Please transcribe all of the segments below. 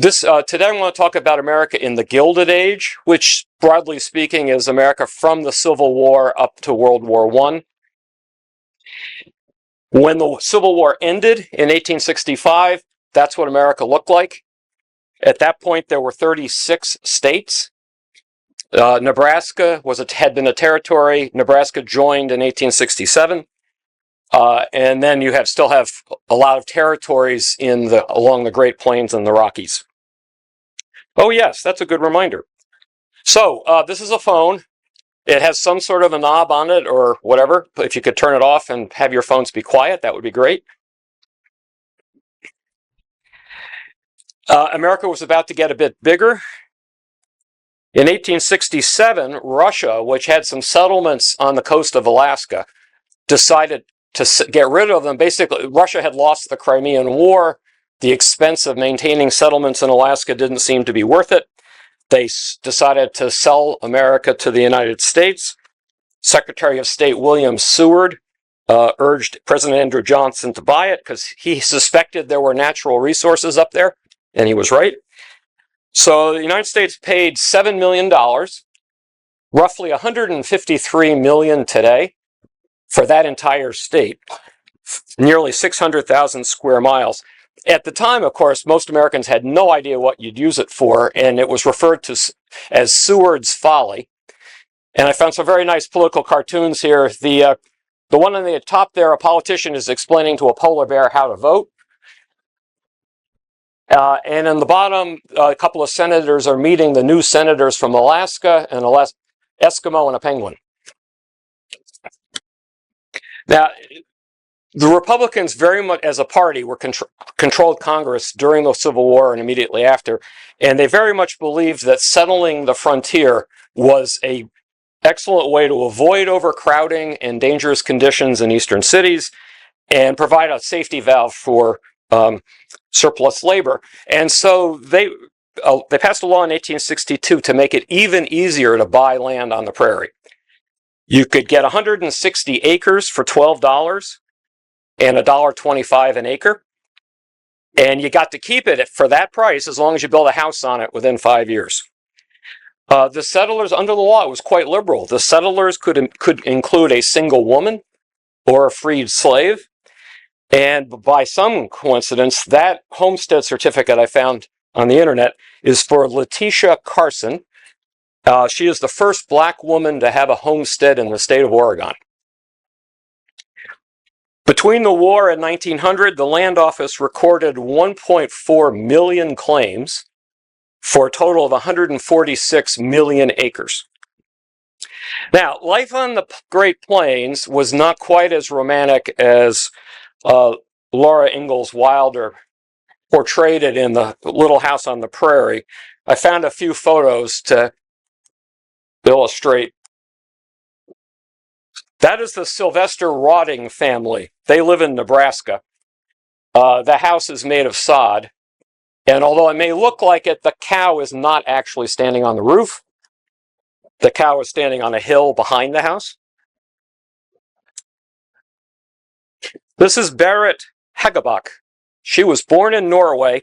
Today I want to talk about America in the Gilded Age, which, broadly speaking, is America from the Civil War up to World War I. When the Civil War ended in 1865, that's what America looked like. At that point, there were 36 states. Nebraska had been a territory. Nebraska joined in 1867. And then you still have a lot of territories along the Great Plains and the Rockies. Oh yes, that's a good reminder. So this is a phone. It has some sort of a knob on it or whatever. But if you could turn it off and have your phones be quiet, that would be great. America was about to get a bit bigger. In 1867, Russia, which had some settlements on the coast of Alaska, decided to get rid of them. Basically, Russia had lost the Crimean War. The expense of maintaining settlements in Alaska didn't seem to be worth it. They decided to sell America to the United States. Secretary of State William Seward urged President Andrew Johnson to buy it because he suspected there were natural resources up there, and he was right. So the United States paid $7 million, roughly $153 million today, for that entire state, nearly 600,000 square miles. At the time, of course, most Americans had no idea what you'd use it for, and it was referred to as Seward's Folly. And I found some very nice political cartoons here. The one on the top there, a politician is explaining to a polar bear how to vote. And in the bottom, a couple of senators are meeting the new senators from Alaska, an Eskimo and a penguin. Now, the Republicans very much as a party controlled Congress during the Civil War and immediately after, and they very much believed that settling the frontier was an excellent way to avoid overcrowding and dangerous conditions in eastern cities and provide a safety valve for surplus labor. And so they passed a law in 1862 to make it even easier to buy land on the prairie. You could get 160 acres for $12 and $1.25 an acre. And you got to keep it for that price as long as you build a house on it within 5 years. The settlers, under the law, it was quite liberal. The settlers could include a single woman or a freed slave. And by some coincidence, that homestead certificate I found on the internet is for Letitia Carson. She is the first black woman to have a homestead in the state of Oregon. Between the war and 1900, the Land Office recorded 1.4 million claims for a total of 146 million acres. Now, life on the Great Plains was not quite as romantic as Laura Ingalls Wilder portrayed it in The Little House on the Prairie. I found a few photos to illustrate. That is the Sylvester Rawding family. They live in Nebraska. The house is made of sod. And although it may look like it, the cow is not actually standing on the roof. The cow is standing on a hill behind the house. This is Berit Hagebach. She was born in Norway.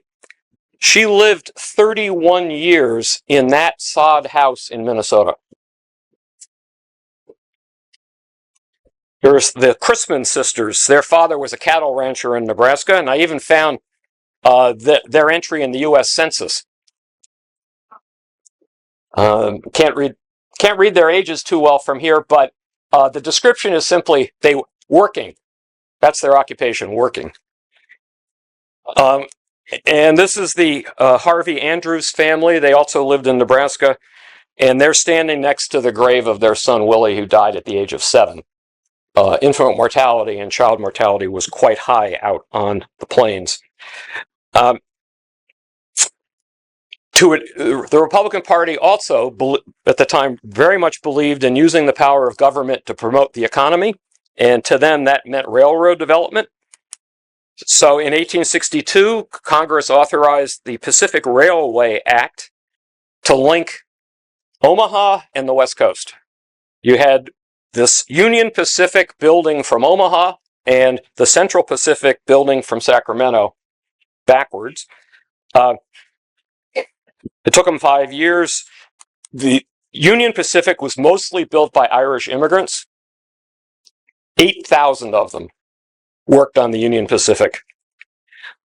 She lived 31 years in that sod house in Minnesota. Here's the Chrisman sisters. Their father was a cattle rancher in Nebraska, and I even found their entry in the U.S. Census. Can't read their ages too well from here, but the description is simply they working. That's their occupation, working. And this is the Harvey Andrews family. They also lived in Nebraska, and they're standing next to the grave of their son Willie, who died at the age of 7. Infant mortality and child mortality was quite high out on the plains. The Republican Party also, at the time, very much believed in using the power of government to promote the economy, and to them that meant railroad development. So in 1862, Congress authorized the Pacific Railway Act to link Omaha and the West Coast. You had this Union Pacific building from Omaha and the Central Pacific building from Sacramento backwards. It took them 5 years. The Union Pacific was mostly built by Irish immigrants. 8,000 of them worked on the Union Pacific.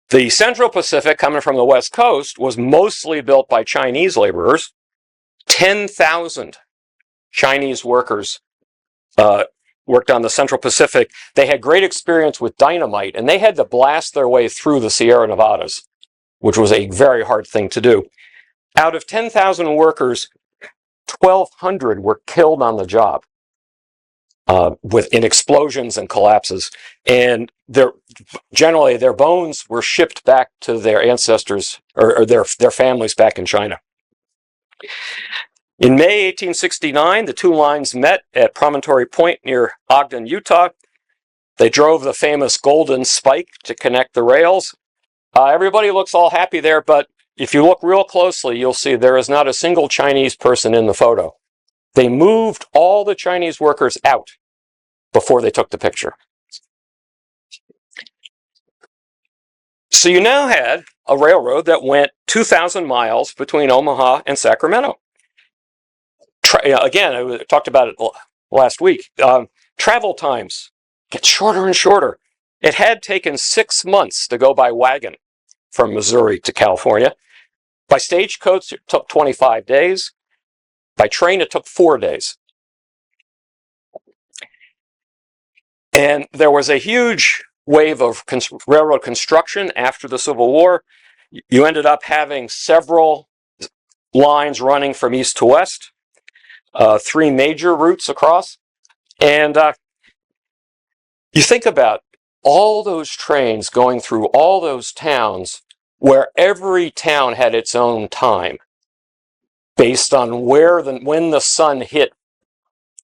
The Central Pacific, coming from the West Coast, was mostly built by Chinese laborers. 10,000 Chinese workers worked on the Central Pacific. They had great experience with dynamite, and they had to blast their way through the Sierra Nevadas, which was a very hard thing to do. Out of 10,000 workers, 1,200 were killed on the job in explosions and collapses. And generally, their bones were shipped back to their ancestors or their families back in China. In May 1869, the two lines met at Promontory Point near Ogden, Utah. They drove the famous golden spike to connect the rails. Everybody looks all happy there, but if you look real closely, you'll see there is not a single Chinese person in the photo. They moved all the Chinese workers out before they took the picture. So you now had a railroad that went 2,000 miles between Omaha and Sacramento. Again, I talked about it last week. Travel times get shorter and shorter. It had taken 6 months to go by wagon from Missouri to California. By stagecoach, it took 25 days. By train, it took 4 days. And there was a huge wave of railroad construction after the Civil War. You ended up having several lines running from east to west, 3 major routes across. And you think about all those trains going through all those towns where every town had its own time based on when the sun hit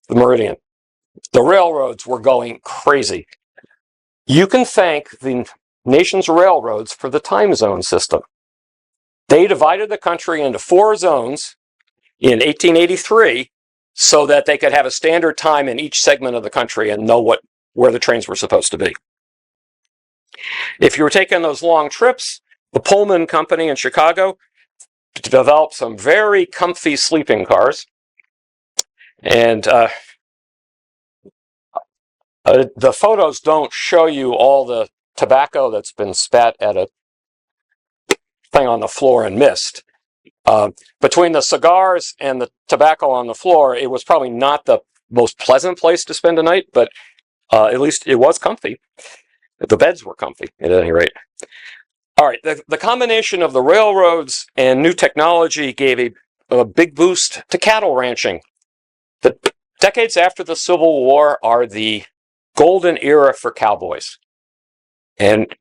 the meridian. The railroads were going crazy. You can thank the nation's railroads for the time zone system. They divided the country into 4 zones in 1883 so that they could have a standard time in each segment of the country and know where the trains were supposed to be. If you were taking those long trips, the Pullman Company in Chicago developed some very comfy sleeping cars. And the photos don't show you all the tobacco that's been spat at a thing on the floor and missed. Between the cigars and the tobacco on the floor, it was probably not the most pleasant place to spend a night, but at least it was comfy. The beds were comfy, at any rate. All right, the combination of the railroads and new technology gave a big boost to cattle ranching. The decades after the Civil War are the golden era for cowboys. And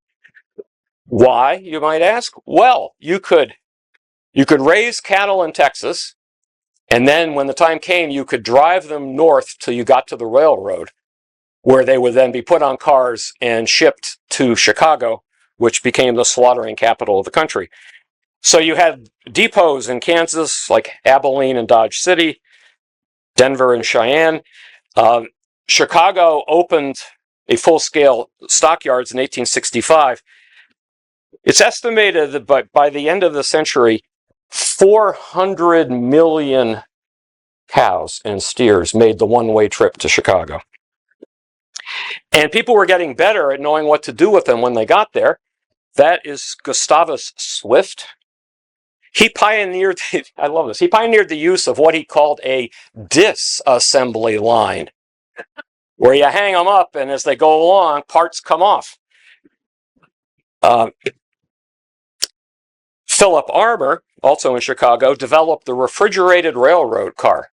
why, you might ask? Well, you could raise cattle in Texas, and then when the time came, you could drive them north till you got to the railroad, where they would then be put on cars and shipped to Chicago, which became the slaughtering capital of the country. So you had depots in Kansas, like Abilene and Dodge City, Denver and Cheyenne. Chicago opened a full-scale stockyards in 1865. It's estimated that by the end of the century, 400 million cows and steers made the one-way trip to Chicago. And people were getting better at knowing what to do with them when they got there. That is Gustavus Swift. He pioneered, I love this, he pioneered the use of what he called a disassembly line, where you hang them up and as they go along, parts come off. Philip Armour, also in Chicago, developed the refrigerated railroad car.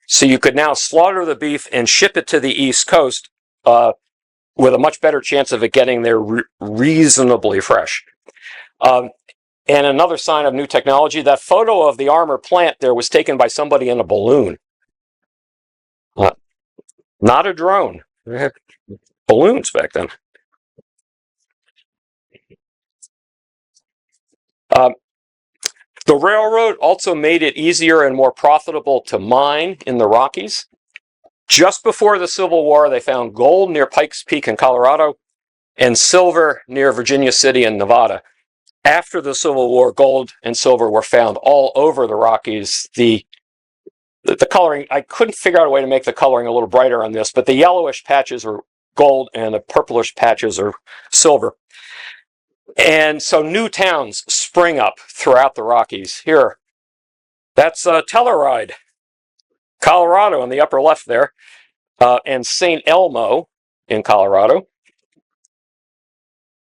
So you could now slaughter the beef and ship it to the East Coast with a much better chance of it getting there reasonably fresh. And another sign of new technology, that photo of the Armour plant there was taken by somebody in a balloon. Not a drone. They had balloons back then. The railroad also made it easier and more profitable to mine in the Rockies. Just before the Civil War, they found gold near Pikes Peak in Colorado and silver near Virginia City in Nevada. After the Civil War, gold and silver were found all over the Rockies. The coloring, I couldn't figure out a way to make the coloring a little brighter on this, but the yellowish patches are gold and the purplish patches are silver. And so new towns spring up throughout the Rockies. Here, that's Telluride, Colorado, in the upper left there, and St. Elmo in Colorado.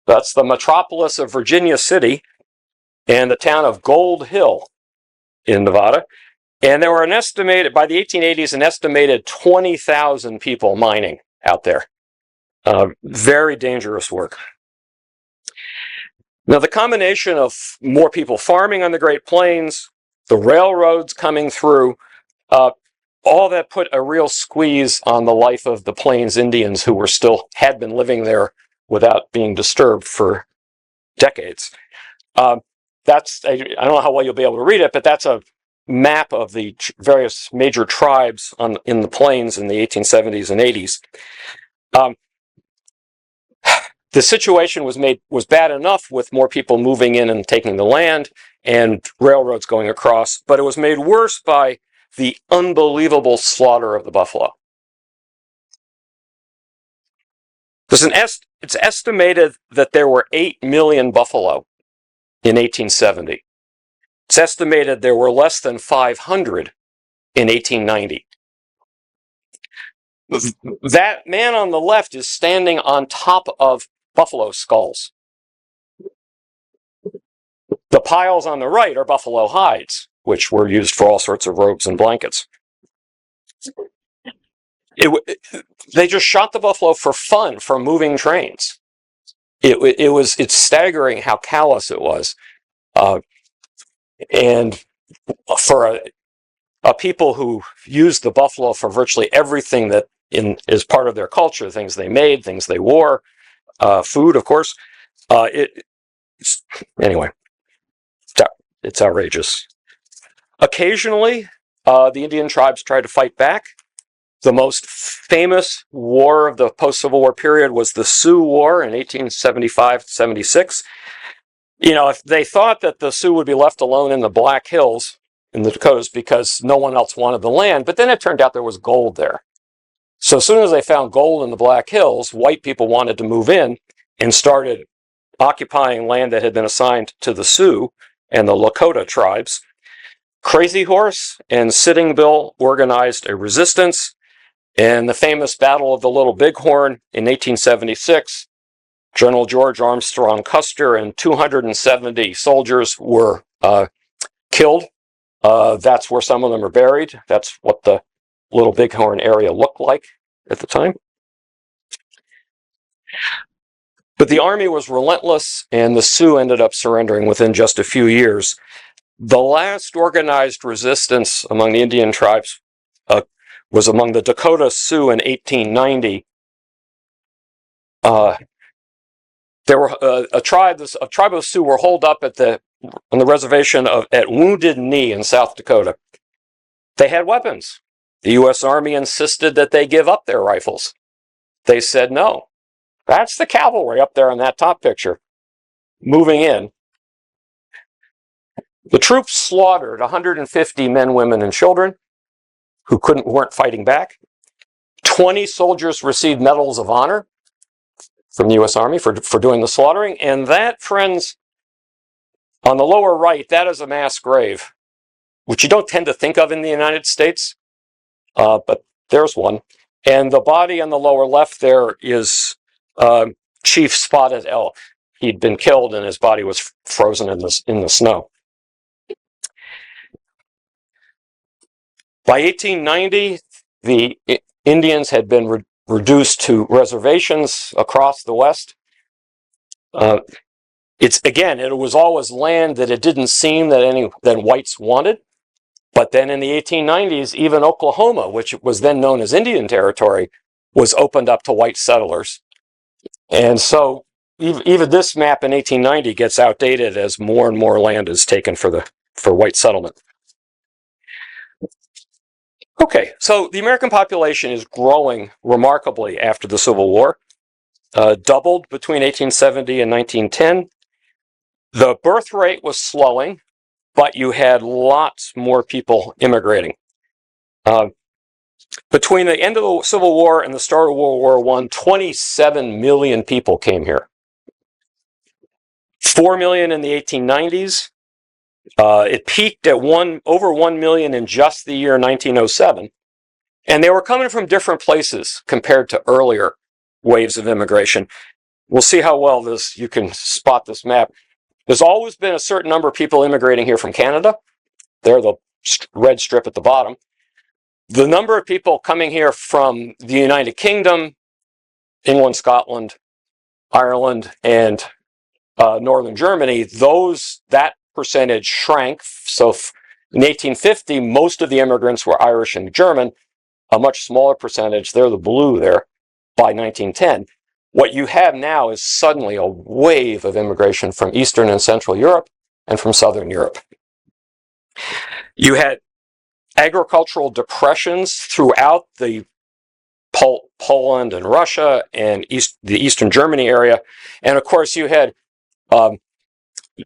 That's the metropolis of Virginia City and the town of Gold Hill in Nevada. And there were by the 1880s, an estimated 20,000 people mining out there. Very dangerous work. Now, the combination of more people farming on the Great Plains, the railroads coming through, all that put a real squeeze on the life of the Plains Indians who had been living there without being disturbed for decades. I don't know how well you'll be able to read it, but that's a map of the various major tribes in the Plains in the 1870s and 80s. The situation was bad enough with more people moving in and taking the land and railroads going across, but it was made worse by the unbelievable slaughter of the buffalo. It's estimated that there were 8 million buffalo in 1870. It's estimated there were less than 500 in 1890. That man on the left is standing on top of buffalo skulls. The piles on the right are buffalo hides, which were used for all sorts of robes and blankets. They just shot the buffalo for fun, for moving trains. It's staggering how callous it was. And for a people who used the buffalo for virtually everything that is part of their culture, things they made, things they wore, food, of course. Anyway, it's outrageous. Occasionally, the Indian tribes tried to fight back. The most famous war of the post-Civil War period was the Sioux War in 1875-76. If they thought that the Sioux would be left alone in the Black Hills in the Dakotas because no one else wanted the land, but then it turned out there was gold there. So as soon as they found gold in the Black Hills, white people wanted to move in and started occupying land that had been assigned to the Sioux and the Lakota tribes. Crazy Horse and Sitting Bull organized a resistance, and the famous Battle of the Little Bighorn in 1876, General George Armstrong Custer and 270 soldiers were killed. That's where some of them are buried. That's what the Little Bighorn area looked like at the time. But the army was relentless, and the Sioux ended up surrendering within just a few years. The last organized resistance among the Indian tribes was among the Dakota Sioux in 1890. There were a tribe of Sioux were holed up on the reservation at Wounded Knee in South Dakota. They had weapons. The U.S. Army insisted that they give up their rifles. They said no. That's the cavalry up there in that top picture, moving in. The troops slaughtered 150 men, women, and children who weren't fighting back. 20 soldiers received medals of honor from the U.S. Army for doing the slaughtering. And that, friends, on the lower right, that is a mass grave, which you don't tend to think of in the United States, but there's one. And the body on the lower left there is Chief Spotted Elk. He'd been killed and his body was frozen in the snow. By 1890, the Indians had been reduced to reservations across the West. It was always land that it didn't seem that whites wanted. But then in the 1890s, even Oklahoma, which was then known as Indian Territory, was opened up to white settlers. And so even this map in 1890 gets outdated as more and more land is taken for white settlement. Okay, so the American population is growing remarkably after the Civil War, doubled between 1870 and 1910. The birth rate was slowing, but you had lots more people immigrating. Between the end of the Civil War and the start of World War I, 27 million people came here. 4 million in the 1890s. It peaked at over 1 million in just the year 1907. And they were coming from different places compared to earlier waves of immigration. We'll see how well you can spot this map. There's always been a certain number of people immigrating here from Canada. They're the red strip at the bottom. The number of people coming here from the United Kingdom, England, Scotland, Ireland, and Northern Germany, that percentage shrank. So in 1850, most of the immigrants were Irish and German, a much smaller percentage, they're the blue there, by 1910. What you have now is suddenly a wave of immigration from Eastern and Central Europe and from Southern Europe. You had agricultural depressions throughout the Poland and Russia and the Eastern Germany area. And of course, you had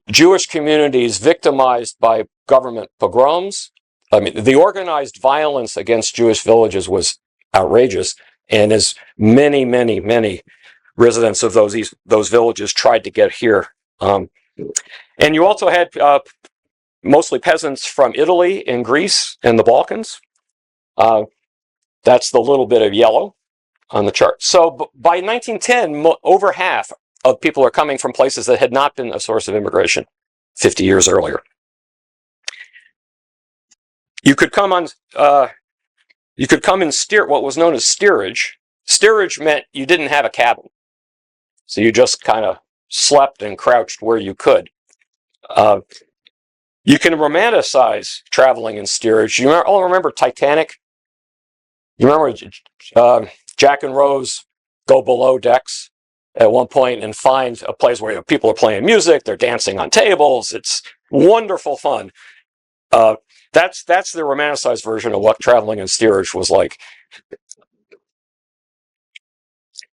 Jewish communities victimized by government pogroms. I mean, the organized violence against Jewish villages was outrageous. And as many, many, many residents of those villages tried to get here. And you also had mostly peasants from Italy and Greece and the Balkans. That's the little bit of yellow on the chart. So by 1910, over half of people are coming from places that had not been a source of immigration 50 years earlier. You could come in what was known as steerage. Steerage meant you didn't have a cabin. So you just kind of slept and crouched where you could. You can romanticize traveling in steerage. You all remember Titanic? You remember Jack and Rose go below decks at one point and find a place where people are playing music, they're dancing on tables. It's wonderful fun. That's the romanticized version of what traveling in steerage was like.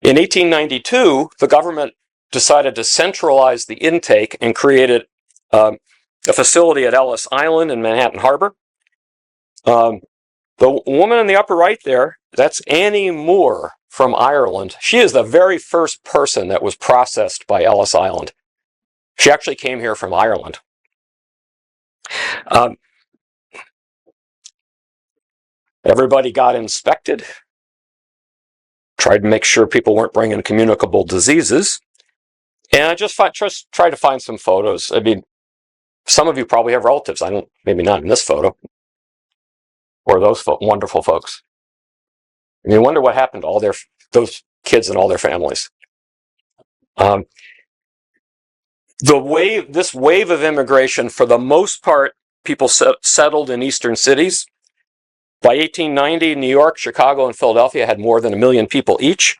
In 1892, the government decided to centralize the intake and created a facility at Ellis Island in Manhattan Harbor. The woman in the upper right there, that's Annie Moore from Ireland. She is the very first person that was processed by Ellis Island. She actually came here from Ireland. Everybody got inspected, tried to make sure people weren't bringing communicable diseases. And I just tried to find some photos. I mean, some of you probably have relatives. Maybe not in this photo, or those wonderful folks. And you wonder what happened to all those kids and all their families. This wave of immigration, for the most part, people settled in eastern cities. By 1890, New York, Chicago, and Philadelphia had more than 1 million people each.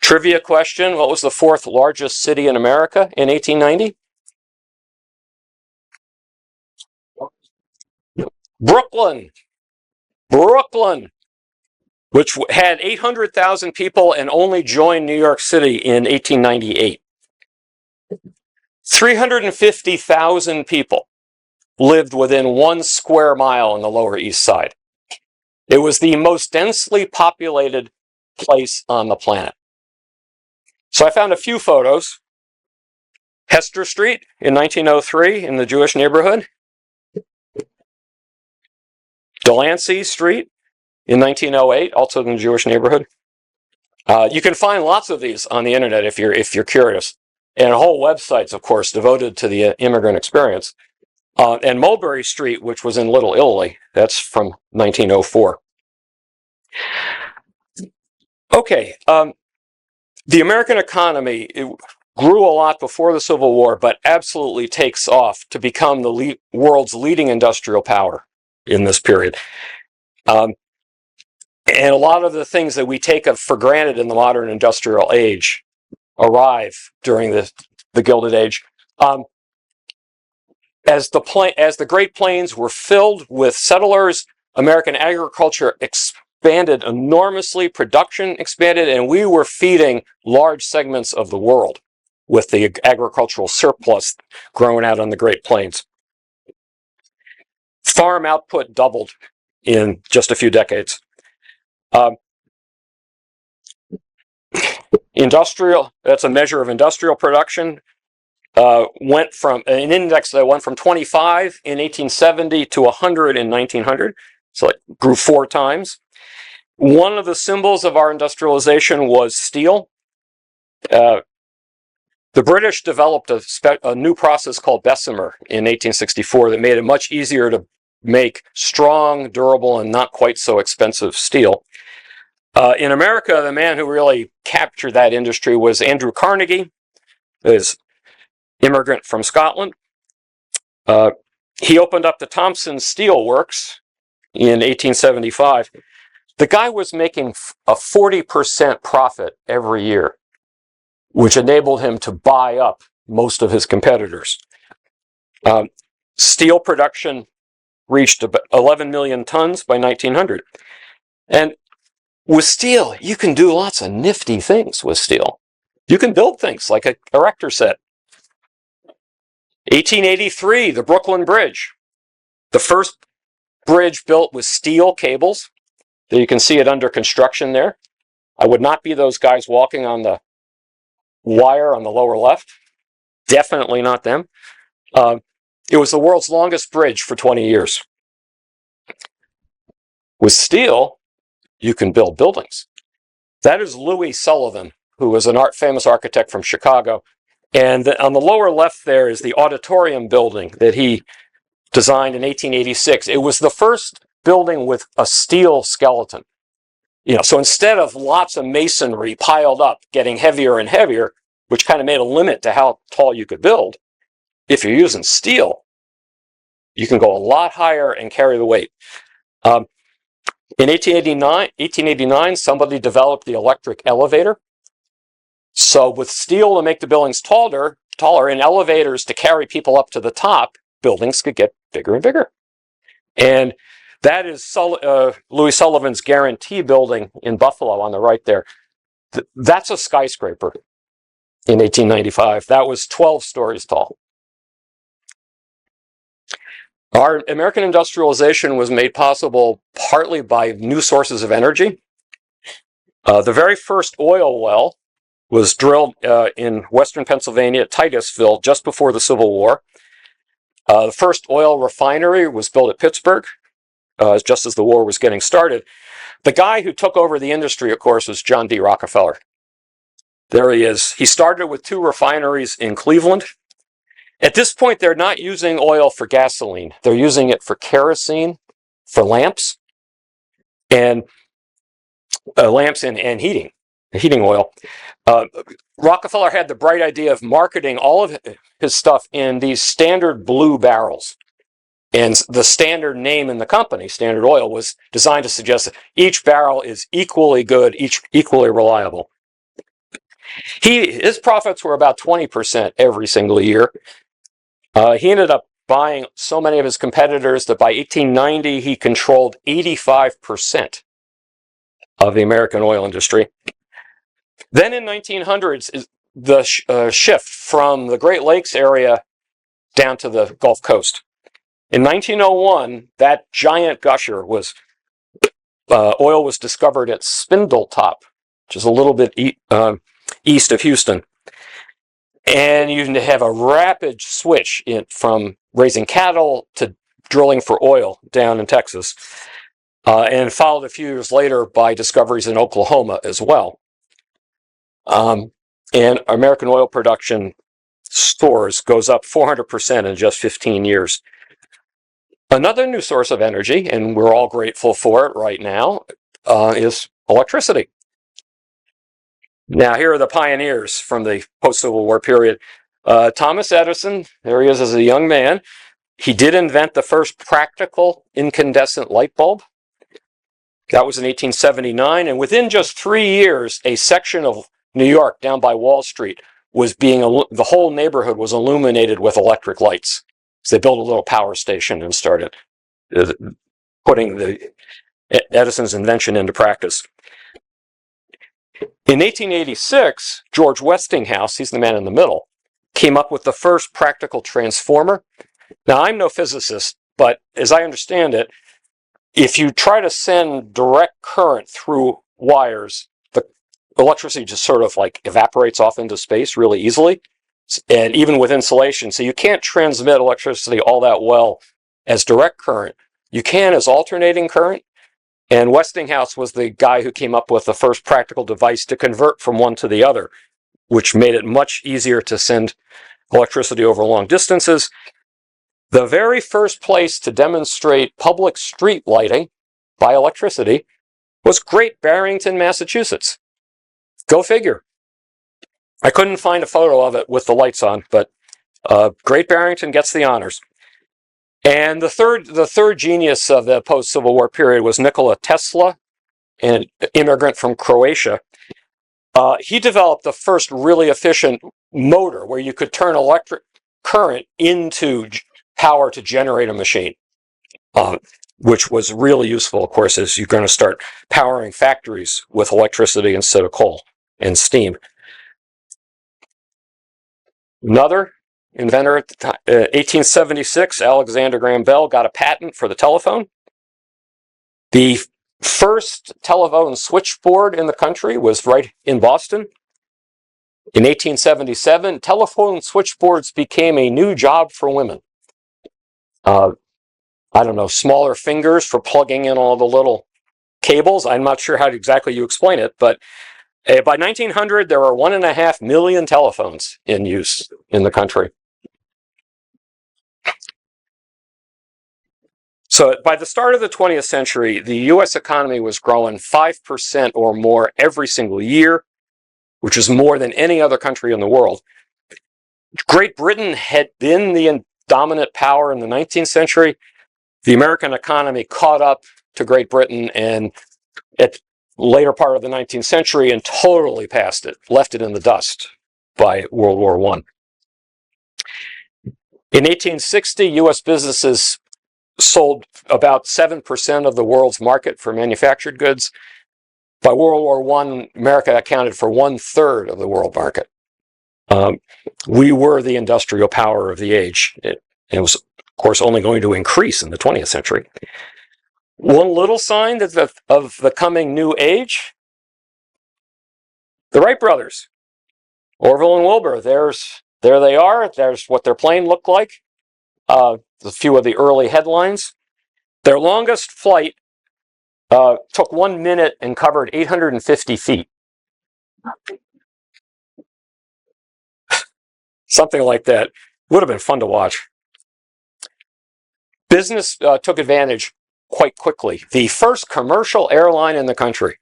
Trivia question, what was the fourth largest city in America in 1890? Brooklyn, which had 800,000 people and only joined New York City in 1898. 350,000 people lived within 1 square mile on the Lower East Side. It was the most densely populated place on the planet. So I found a few photos. Hester Street in 1903 in the Jewish neighborhood. Delancey Street in 1908, also in the Jewish neighborhood. You can find lots of these on the internet if you're curious. And whole websites, of course, devoted to the immigrant experience. And Mulberry Street, which was in Little Italy, that's from 1904. Okay, the American economy grew a lot before the Civil War, but absolutely takes off to become the world's leading industrial power in this period. And a lot of the things that we take for granted in the modern industrial age arrive during the Gilded Age. As the Great Plains were filled with settlers, American agriculture expanded enormously, production expanded, and we were feeding large segments of the world. with the agricultural surplus grown out on the Great Plains. Farm output doubled in just a few decades. Industrial, that's a measure of industrial production, went from an index that went from 25 in 1870 to 100 in 1900. So it grew 4 times. One of the symbols of our industrialization was steel. The British developed a new process called Bessemer in 1864 that made it much easier to make strong, durable, and not quite so expensive steel. In America, the man who really captured that industry was Andrew Carnegie, his immigrant from Scotland. He opened up the Thompson Steel Works in 1875. The guy was making a 40% profit every year, which enabled him to buy up most of his competitors. Steel production reached about 11 million tons by 1900. And with steel, you can do lots of nifty things with steel. You can build things like a erector set. 1883, the Brooklyn Bridge. The first bridge built with steel cables. You can see it under construction there. I would not be those guys walking on the wire on the lower left. Definitely not them. It was the world's longest bridge for 20 years. With steel, you can build buildings. That is Louis Sullivan, who was an famous architect from Chicago. And on the lower left there is the auditorium building that he designed in 1886. It was the first building with a steel skeleton. So instead of lots of masonry piled up, getting heavier and heavier, which kind of made a limit to how tall you could build, if you're using steel, you can go a lot higher and carry the weight. In 1889, somebody developed the electric elevator. So with steel to make the buildings taller, and elevators to carry people up to the top, buildings could get bigger and bigger. And that is Louis Sullivan's Guarantee Building in Buffalo on the right there. That's a skyscraper in 1895. That was 12 stories tall. Our American industrialization was made possible partly by new sources of energy. The very first oil well was drilled in western Pennsylvania at Titusville just before the Civil War. The first oil refinery was built at Pittsburgh just as the war was getting started. The guy who took over the industry, of course, was John D. Rockefeller. There he is. He started with 2 refineries in Cleveland. At this point, they're not using oil for gasoline. They're using it for kerosene, for lamps, and heating oil. Rockefeller had the bright idea of marketing all of his stuff in these standard blue barrels. And the standard name in the company, Standard Oil, was designed to suggest that each barrel is equally good, equally reliable. His profits were about 20% every single year. He ended up buying so many of his competitors that by 1890, he controlled 85% of the American oil industry. Then in 1900s, is the shift from the Great Lakes area down to the Gulf Coast. In 1901, that giant gusher oil was discovered at Spindletop, which is a little bit east of Houston. And you have a rapid switch from raising cattle to drilling for oil down in Texas, and followed a few years later by discoveries in Oklahoma as well. And American oil production goes up 400% in just 15 years. Another new source of energy, and we're all grateful for it right now, is electricity. Now, here are the pioneers from the post-Civil War period. Thomas Edison, there he is as a young man. He did invent the first practical incandescent light bulb. That was in 1879, and within just 3 years, a section of New York down by Wall Street the whole neighborhood was illuminated with electric lights. So they built a little power station and started putting Edison's invention into practice. In 1886, George Westinghouse, he's the man in the middle, came up with the first practical transformer. Now, I'm no physicist, but as I understand it, if you try to send direct current through wires, the electricity just sort of like evaporates off into space really easily, and even with insulation. So you can't transmit electricity all that well as direct current. You can as alternating current. And Westinghouse was the guy who came up with the first practical device to convert from one to the other, which made it much easier to send electricity over long distances. The very first place to demonstrate public street lighting by electricity was Great Barrington, Massachusetts. Go figure. I couldn't find a photo of it with the lights on, but Great Barrington gets the honors. And the third genius of the post-Civil War period was Nikola Tesla, an immigrant from Croatia. He developed the first really efficient motor where you could turn electric current into power to generate a machine, which was really useful, of course, as you're going to start powering factories with electricity instead of coal and steam. Another inventor at the time, 1876, Alexander Graham Bell got a patent for the telephone. The first telephone switchboard in the country was right in Boston. In 1877, telephone switchboards became a new job for women. I don't know, smaller fingers for plugging in all the little cables. I'm not sure how exactly you explain it, but by 1900, there were 1.5 million telephones in use in the country. So by the start of the 20th century, the US economy was growing 5% or more every single year, which is more than any other country in the world. Great Britain had been the dominant power in the 19th century. The American economy caught up to Great Britain and at the later part of the 19th century and totally passed it, left it in the dust by World War I. In 1860, US businesses sold about 7% of the world's market for manufactured goods. By World War I, America accounted for 1/3 of the world market. We were the industrial power of the age. It was, of course, only going to increase in the 20th century. One little sign of the coming new age, the Wright brothers, Orville and Wilbur. There they are. There's what their plane looked like. A few of the early headlines. Their longest flight took 1 minute and covered 850 feet. Something like that. Would have been fun to watch. Business took advantage quite quickly. The first commercial airline in the country.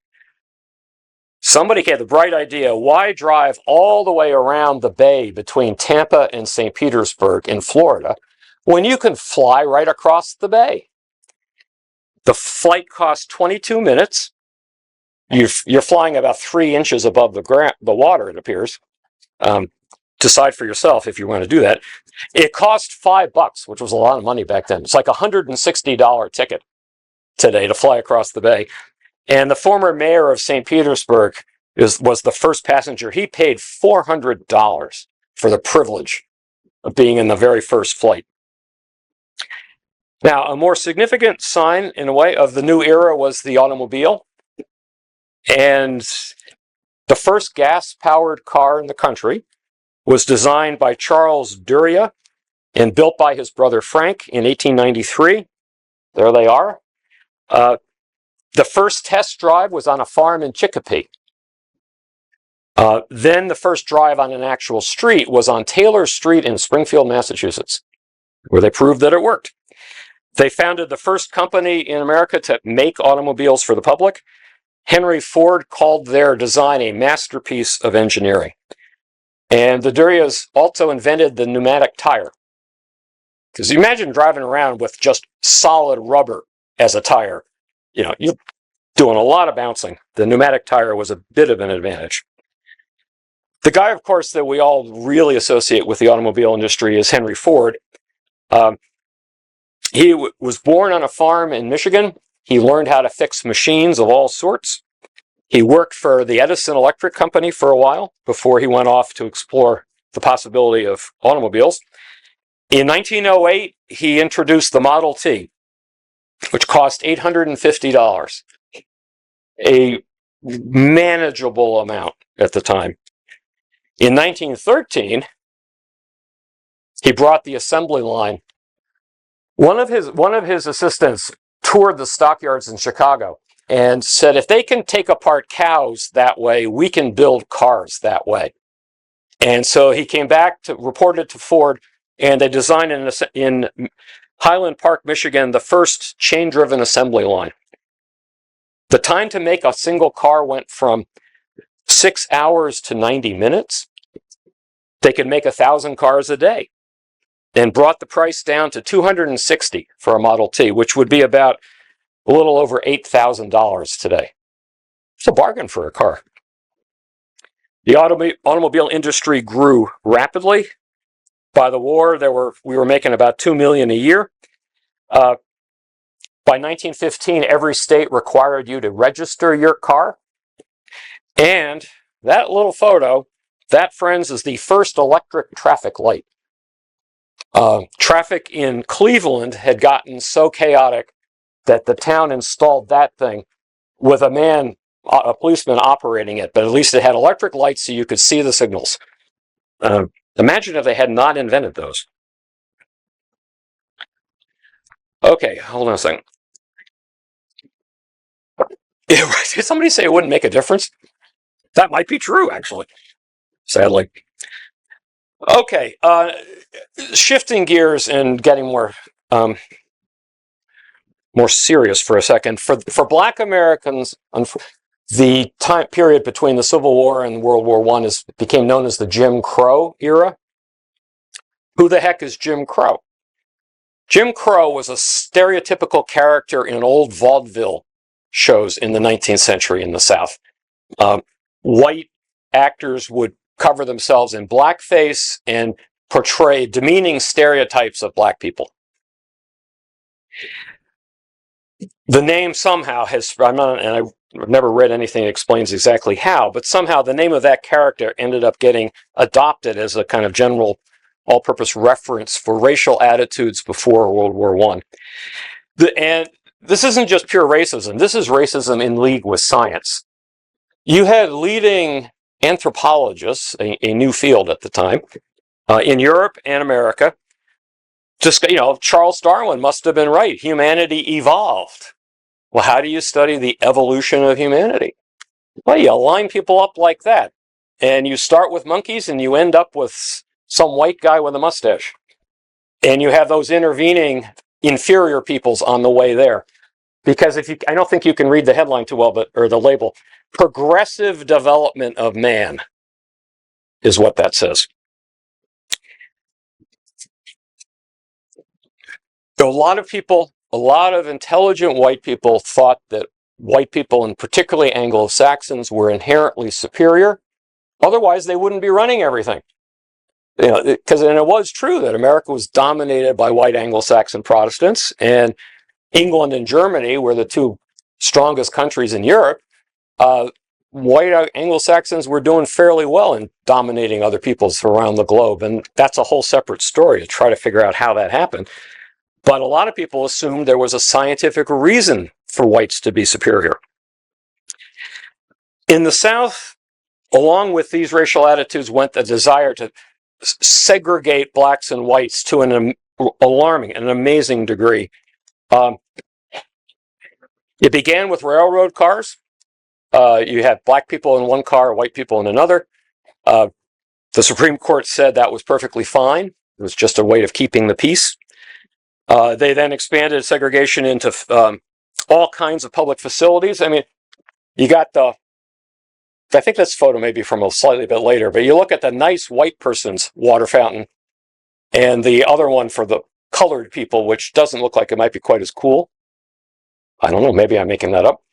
Somebody had the bright idea, why drive all the way around the bay between Tampa and St. Petersburg in Florida when you can fly right across the bay? The flight costs 22 minutes. You're flying about 3 inches above the water, it appears. Decide for yourself if you want to do that. It cost $5, which was a lot of money back then. It's like a $160 ticket today to fly across the bay. And the former mayor of St. Petersburg was the first passenger. He paid $400 for the privilege of being in the very first flight. Now, a more significant sign, in a way, of the new era was the automobile. And the first gas-powered car in the country was designed by Charles Duryea and built by his brother Frank in 1893. There they are. The first test drive was on a farm in Chicopee. Then the first drive on an actual street was on Taylor Street in Springfield, Massachusetts, where they proved that it worked. They founded the first company in America to make automobiles for the public. Henry Ford called their design a masterpiece of engineering. And the Duryeas also invented the pneumatic tire. Because you imagine driving around with just solid rubber as a tire. You're doing a lot of bouncing. The pneumatic tire was a bit of an advantage. The guy, of course, that we all really associate with the automobile industry is Henry Ford. He was born on a farm in Michigan. He learned how to fix machines of all sorts. He worked for the Edison Electric Company for a while before he went off to explore the possibility of automobiles. In 1908, he introduced the Model T, which cost $850, a manageable amount at the time. In 1913, he brought the assembly line. One of his assistants toured the stockyards in Chicago and said, if they can take apart cows that way, we can build cars that way. And so he came back to report it to Ford, and they designed in Highland Park, Michigan, the first chain-driven assembly line. The time to make a single car went from 6 hours to 90 minutes. They could make 1,000 cars a day, and brought the price down to $260 for a Model T, which would be about a little over $8,000 today. It's a bargain for a car. The automobile industry grew rapidly. By the war, we were making about $2 million a year. By 1915, every state required you to register your car. And that little photo, that, friends, is the first electric traffic light. Traffic in Cleveland had gotten so chaotic that the town installed that thing with a policeman operating it, but at least it had electric lights so you could see the signals. Imagine if they had not invented those. Okay, hold on a second. Did somebody say it wouldn't make a difference? That might be true, actually, sadly. Okay, shifting gears and getting more serious for a second. For Black Americans, the time period between the Civil War and World War I became known as the Jim Crow era. Who the heck is Jim Crow? Jim Crow was a stereotypical character in old vaudeville shows in the 19th century in the South. White actors would cover themselves in blackface and portray demeaning stereotypes of black people. The name somehow has, and I've never read anything that explains exactly how, but somehow the name of that character ended up getting adopted as a kind of general all-purpose reference for racial attitudes before World War I. And this isn't just pure racism. This is racism in league with science. You had leading anthropologists, a new field at the time, in Europe and America. Just, Charles Darwin must have been right. Humanity evolved. Well, how do you study the evolution of humanity? Well, you line people up like that. And you start with monkeys and you end up with some white guy with a mustache. And you have those intervening inferior peoples on the way there. Because I don't think you can read the headline too well, or the label. Progressive development of man is what that says. A lot of intelligent white people thought that white people, and particularly Anglo-Saxons, were inherently superior. Otherwise, they wouldn't be running everything. And it was true that America was dominated by white Anglo-Saxon Protestants, and England and Germany were the two strongest countries in Europe. White Anglo-Saxons were doing fairly well in dominating other peoples around the globe, and that's a whole separate story to try to figure out how that happened. But a lot of people assumed there was a scientific reason for whites to be superior. In the South, along with these racial attitudes went the desire to segregate blacks and whites to an alarming and amazing degree. It began with railroad cars. You had black people in one car, white people in another. The Supreme Court said that was perfectly fine. It was just a way of keeping the peace. They then expanded segregation into all kinds of public facilities. I mean, you got I think this photo may be from a slightly bit later, but you look at the nice white person's water fountain and the other one for the colored people, which doesn't look like it might be quite as cool. I don't know, maybe I'm making that up.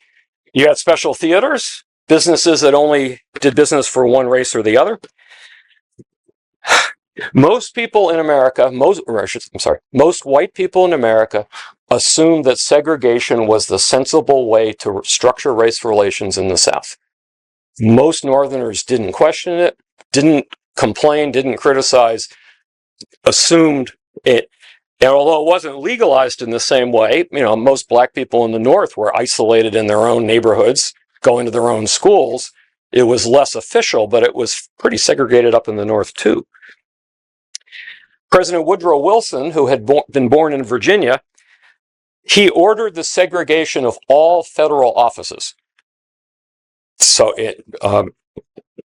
You had special theaters, businesses that only did business for one race or the other. Most people in America, most white people in America assumed that segregation was the sensible way to structure race relations in the South. Most Northerners didn't question it, didn't complain, didn't criticize, assumed it. And although it wasn't legalized in the same way, most black people in the North were isolated in their own neighborhoods, going to their own schools. It was less official, but it was pretty segregated up in the North too. President Woodrow Wilson, who had been born in Virginia, he ordered the segregation of all federal offices. So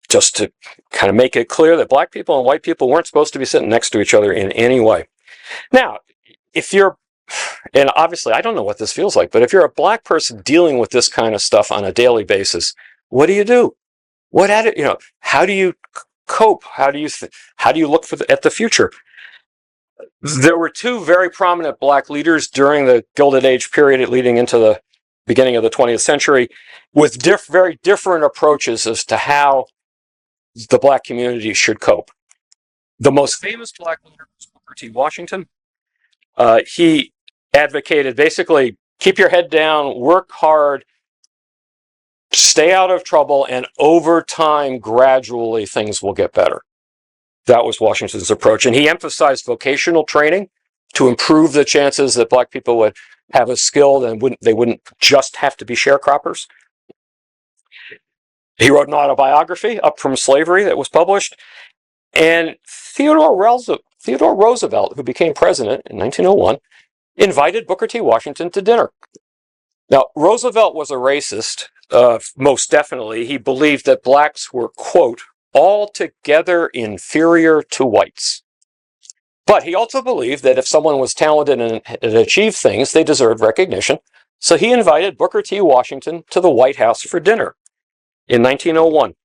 just to kind of make it clear that black people and white people weren't supposed to be sitting next to each other in any way. Now, and obviously I don't know what this feels like, but if you're a black person dealing with this kind of stuff on a daily basis, what do you do? How do you cope? How do you look at the future? There were two very prominent black leaders during the Gilded Age period leading into the beginning of the 20th century with very different approaches as to how the black community should cope. The most famous black leader was Booker T. Washington. He advocated basically keep your head down, work hard, stay out of trouble, and over time, gradually, things will get better. That was Washington's approach. And he emphasized vocational training to improve the chances that black people would have a skill and they wouldn't just have to be sharecroppers. He wrote an autobiography, Up From Slavery, that was published. And Theodore Roosevelt, who became president in 1901, invited Booker T. Washington to dinner. Now, Roosevelt was a racist, most definitely. He believed that blacks were, quote, altogether inferior to whites. But he also believed that if someone was talented and achieved things, they deserved recognition. So he invited Booker T. Washington to the White House for dinner in 1901.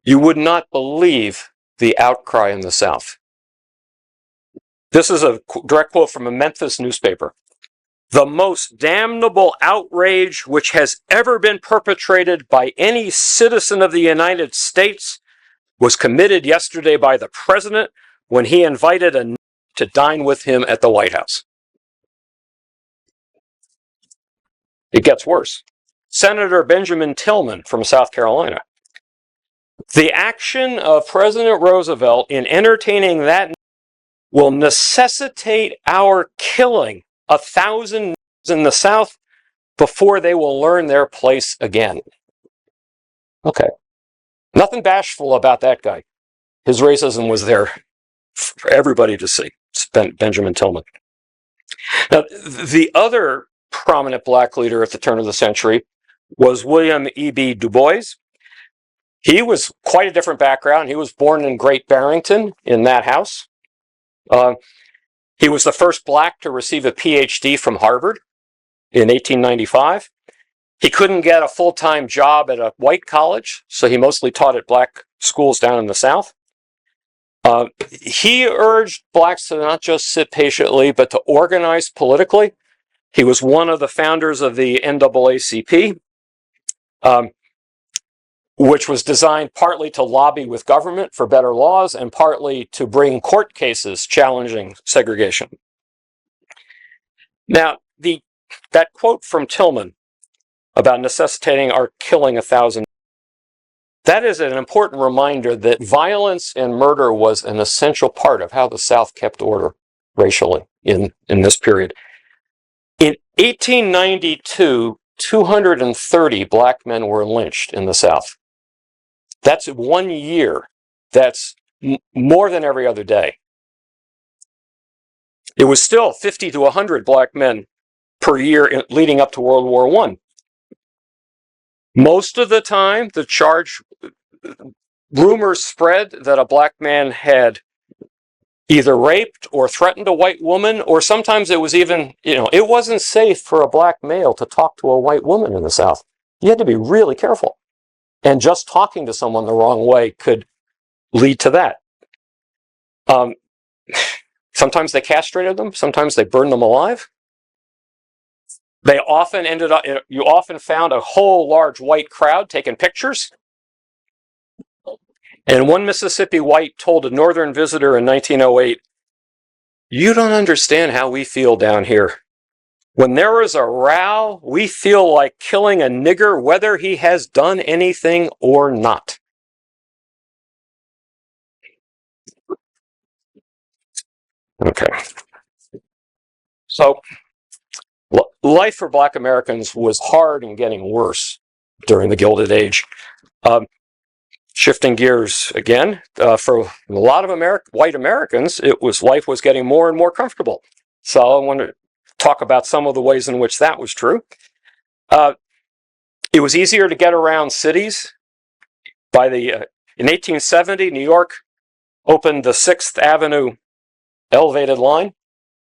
You would not believe the outcry in the South. This is a direct quote from a Memphis newspaper. The most damnable outrage which has ever been perpetrated by any citizen of the United States was committed yesterday by the president when he invited a to dine with him at the White House. It gets worse. Senator Benjamin Tillman from South Carolina. The action of President Roosevelt in entertaining that will necessitate our killing 1,000 in the South before they will learn their place again. Okay. Nothing bashful about that guy. His racism was there for everybody to see. Benjamin Tillman. Now, the other prominent black leader at the turn of the century was William E.B. Du Bois. He was quite a different background. He was born in Great Barrington in that house. He was the first black to receive a PhD from Harvard in 1895. He couldn't get a full-time job at a white college, so he mostly taught at black schools down in the South. He urged blacks to not just sit patiently, but to organize politically. He was one of the founders of the NAACP, which was designed partly to lobby with government for better laws and partly to bring court cases challenging segregation. Now, that quote from Tillman about necessitating our killing 1,000, that is an important reminder that violence and murder was an essential part of how the South kept order racially in this period. In 1892, 230 black men were lynched in the South. That's 1 year. That's more than every other day. It was still 50 to 100 black men per year leading up to World War I. Most of the time, the rumors spread that a black man had either raped or threatened a white woman, or sometimes it was even, it wasn't safe for a black male to talk to a white woman in the South. You had to be really careful. And just talking to someone the wrong way could lead to that. Sometimes they castrated them. Sometimes they burned them alive. They often you often found a whole large white crowd taking pictures. And one Mississippi white told a Northern visitor in 1908, "You don't understand how we feel down here. When there is a row, we feel like killing a nigger whether he has done anything or not. Okay. So life for Black Americans was hard and getting worse during the Gilded Age. Shifting gears again, for a lot of white Americans, life was getting more and more comfortable. So I want to talk about some of the ways in which that was true. It was easier to get around cities. In 1870, New York opened the 6th Avenue elevated line,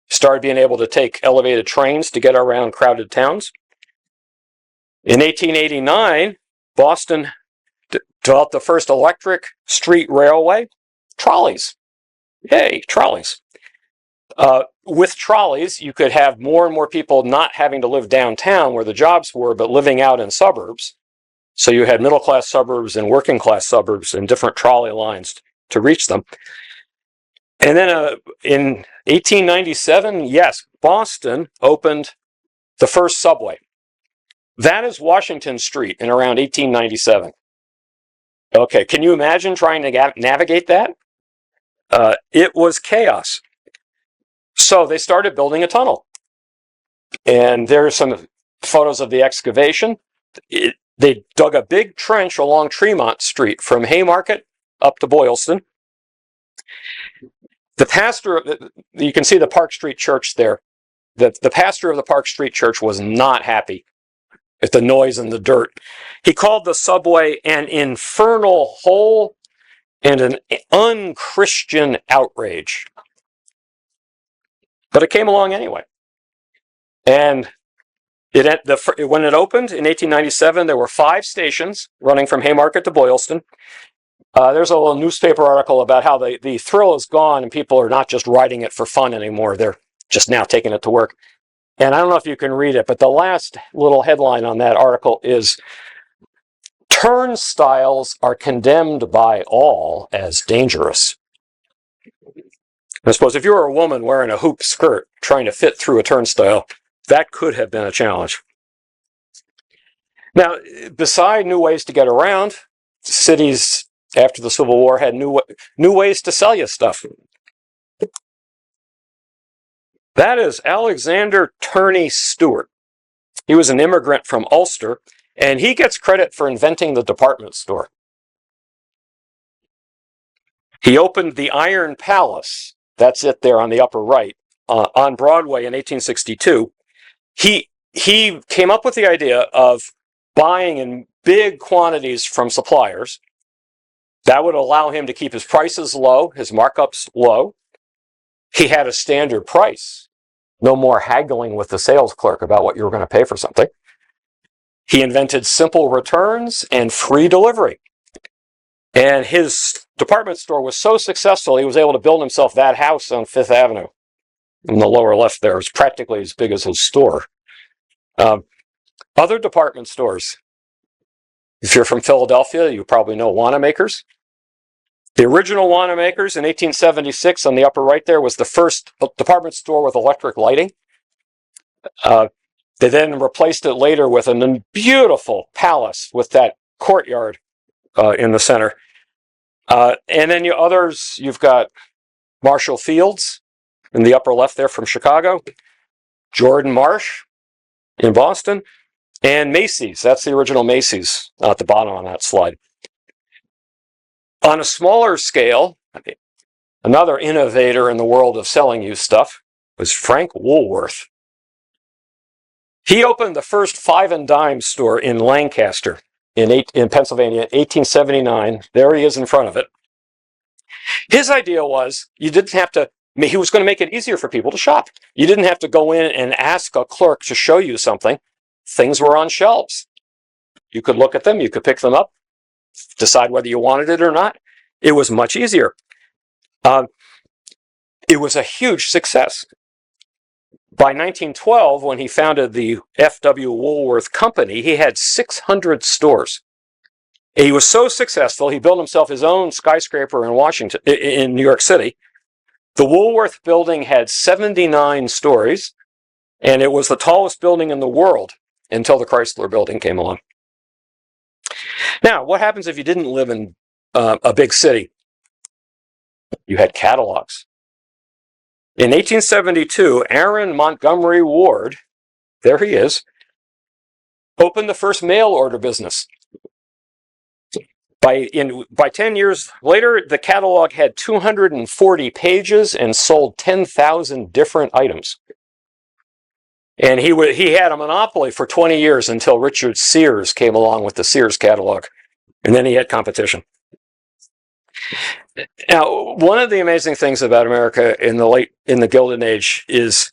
started being able to take elevated trains to get around crowded towns. In 1889, Boston developed the first electric street railway, trolleys. Yay, trolleys. With trolleys, you could have more and more people not having to live downtown where the jobs were, but living out in suburbs. So you had middle-class suburbs and working-class suburbs and different trolley lines to reach them. And then in 1897, yes, Boston opened the first subway. That is Washington Street in around 1897. Okay, can you imagine trying to navigate that? It was chaos. So they started building a tunnel. And there are some photos of the excavation. They dug a big trench along Tremont Street from Haymarket up to Boylston. The pastor, you can see the Park Street Church there. The pastor of the Park Street Church was not happy at the noise and the dirt. He called the subway an infernal hole and an unchristian outrage. But it came along anyway. And when it opened in 1897, there were 5 stations running from Haymarket to Boylston. There's a little newspaper article about how the thrill is gone and people are not just riding it for fun anymore. They're just now taking it to work. And I don't know if you can read it, but the last little headline on that article is, "Turnstiles are condemned by all as dangerous." I suppose if you were a woman wearing a hoop skirt trying to fit through a turnstile, that could have been a challenge. Now, beside new ways to get around, cities after the Civil War had new ways to sell you stuff. That is Alexander Turney Stewart. He was an immigrant from Ulster, and he gets credit for inventing the department store. He opened the Iron Palace, that's it there on the upper right, on Broadway in 1862. He came up with the idea of buying in big quantities from suppliers. That would allow him to keep his prices low, his markups low. He had a standard price. No more haggling with the sales clerk about what you were going to pay for something. He invented simple returns and free delivery. And his department store was so successful, he was able to build himself that house on 5th Avenue. In the lower left there, it's practically as big as his store. Other department stores. If you're from Philadelphia, you probably know Wanamaker's. The original Wanamaker's in 1876 on the upper right there was the first department store with electric lighting. They then replaced it later with a beautiful palace with that courtyard in the center. And then you've got Marshall Fields in the upper left there from Chicago, Jordan Marsh in Boston, and Macy's. That's the original Macy's at the bottom on that slide. On a smaller scale, another innovator in the world of selling you stuff was Frank Woolworth. He opened the first 5 and dime store in Lancaster in Pennsylvania in 1879. There he is in front of it. His idea was he was going to make it easier for people to shop. You didn't have to go in and ask a clerk to show you something. Things were on shelves. You could look at them, you could pick them up, decide whether you wanted it or not. It was much easier. It was a huge success. By 1912, when he founded the F.W. Woolworth Company, he had 600 stores. He was so successful, he built himself his own skyscraper in New York City. The Woolworth building had 79 stories. And it was the tallest building in the world until the Chrysler Building came along. Now, what happens if you didn't live in a big city? You had catalogs. In 1872, Aaron Montgomery Ward, there he is, opened the first mail order business. By 10 years later, the catalog had 240 pages and sold 10,000 different items. And he had a monopoly for 20 years until Richard Sears came along with the Sears catalog. And then he had competition. Now, one of the amazing things about America in the Gilded Age is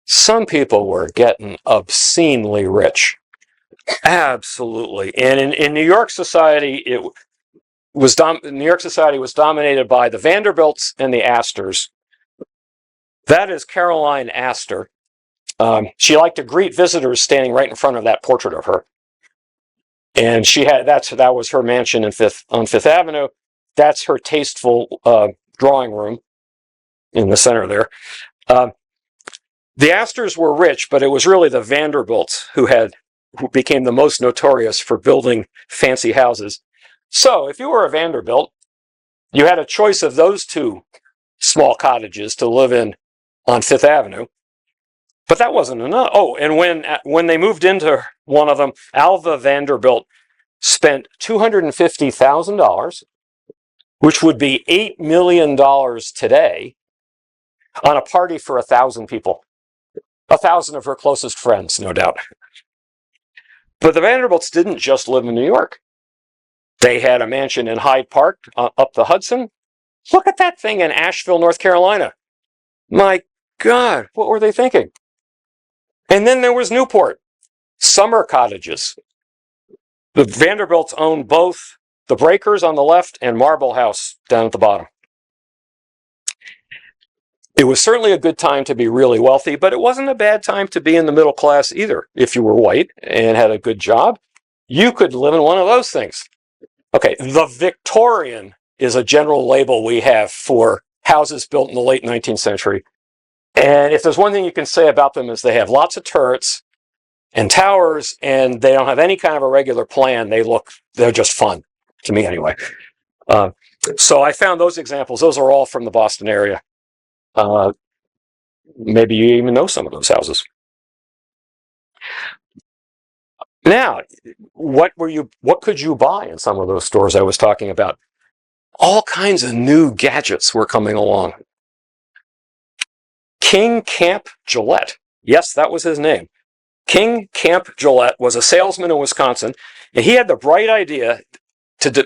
some people were getting obscenely rich. Absolutely. And in New York society, New York society was dominated by the Vanderbilts and the Astors. That is Caroline Astor. She liked to greet visitors standing right in front of that portrait of her. And that was her mansion on Fifth Avenue. That's her tasteful drawing room in the center there. The Astors were rich, but it was really the Vanderbilts who became the most notorious for building fancy houses. So if you were a Vanderbilt, you had a choice of those two small cottages to live in on Fifth Avenue. But that wasn't enough. Oh, and when they moved into one of them, Alva Vanderbilt spent $250,000, which would be $8 million today, on a party for 1,000 people. 1,000 of her closest friends, no doubt. But the Vanderbilts didn't just live in New York. They had a mansion in Hyde Park up the Hudson. Look at that thing in Asheville, North Carolina. My God, what were they thinking? And then there was Newport, summer cottages. The Vanderbilts owned both the Breakers on the left and Marble House down at the bottom. It was certainly a good time to be really wealthy, but it wasn't a bad time to be in the middle class either. If you were white and had a good job, you could live in one of those things. Okay, the Victorian is a general label we have for houses built in the late 19th century. And if there's one thing you can say about them is they have lots of turrets and towers, and they don't have any kind of a regular plan. They're just fun, to me anyway. So I found those examples. Those are all from the Boston area. Maybe you even know some of those houses. Now, what could you buy in some of those stores I was talking about? All kinds of new gadgets were coming along. King Camp Gillette. Yes, that was his name. King Camp Gillette was a salesman in Wisconsin, and he had the bright idea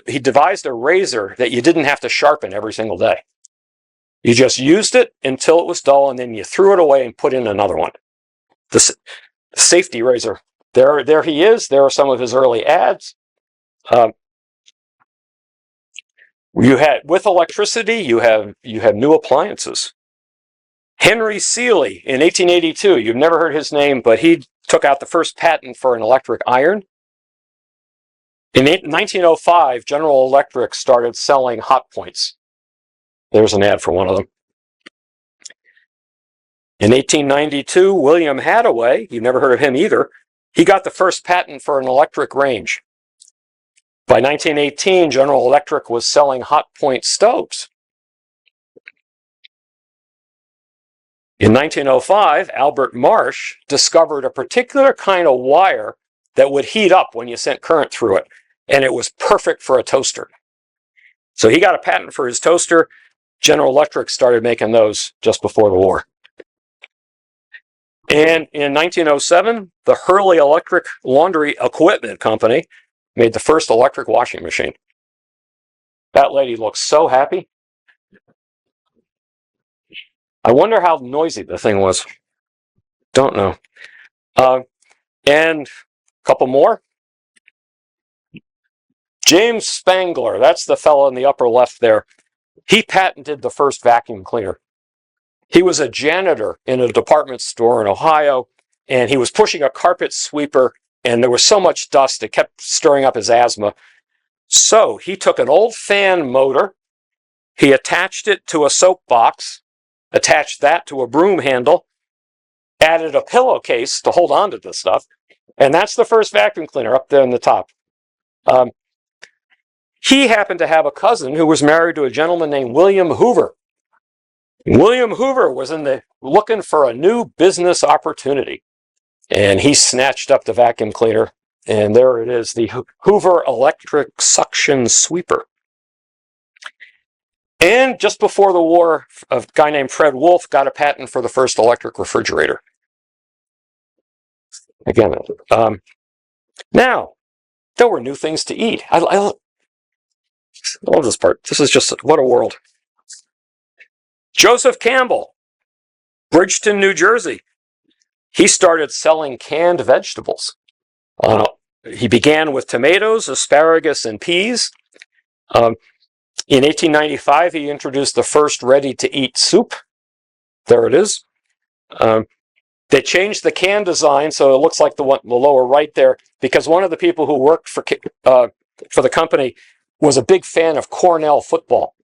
he devised a razor that you didn't have to sharpen every single day. You just used it until it was dull, and then you threw it away and put in another one. The safety razor. There he is. There are some of his early ads. With electricity, you have new appliances. Henry Seeley in 1882. You've never heard his name, but he took out the first patent for an electric iron. In 1905, General Electric started selling hot points. There's an ad for one of them. In 1892, William Hadaway, you've never heard of him either, he got the first patent for an electric range. By 1918, General Electric was selling hot point stoves. In 1905, Albert Marsh discovered a particular kind of wire that would heat up when you sent current through it, and it was perfect for a toaster. So he got a patent for his toaster. General Electric started making those just before the war. And in 1907, the Hurley Electric Laundry Equipment Company made the first electric washing machine. That lady looks so happy. I wonder how noisy the thing was. Don't know. And a couple more. James Spangler, that's the fellow in the upper left there. He patented the first vacuum cleaner. He was a janitor in a department store in Ohio, and he was pushing a carpet sweeper, and there was so much dust, it kept stirring up his asthma. So he took an old fan motor, he attached it to a soap box, attached that to a broom handle, added a pillowcase to hold on to this stuff. And that's the first vacuum cleaner up there in the top. He happened to have a cousin who was married to a gentleman named William Hoover. William Hoover was looking for a new business opportunity. And he snatched up the vacuum cleaner. And there it is, the Hoover Electric Suction Sweeper. And just before the war, a guy named Fred Wolf got a patent for the first electric refrigerator. Again, now, there were new things to eat. I love this part. This is just, what a world. Joseph Campbell, Bridgeton, New Jersey. He started selling canned vegetables. He began with tomatoes, asparagus, and peas. In 1895, he introduced the first ready-to-eat soup. There it is. They changed the can design so it looks like the lower right there, because one of the people who worked for the company was a big fan of Cornell football.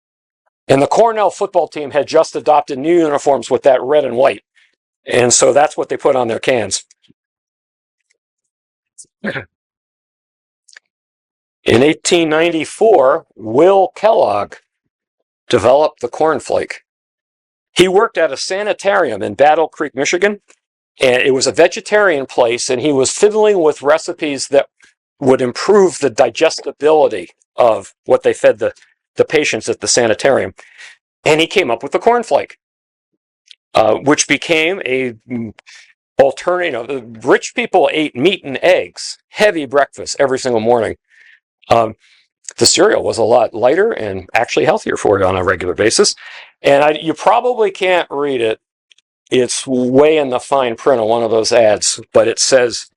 And the Cornell football team had just adopted new uniforms with that red and white. And so that's what they put on their cans. In 1894, Will Kellogg developed the cornflake. He worked at a sanitarium in Battle Creek, Michigan, and it was a vegetarian place, and he was fiddling with recipes that would improve the digestibility of what they fed the patients at the sanitarium. And he came up with the cornflake, which became a alternative. Rich people ate meat and eggs, heavy breakfast every single morning. The cereal was a lot lighter and actually healthier for you on a regular basis. And you probably can't read it. It's way in the fine print on one of those ads, but it says,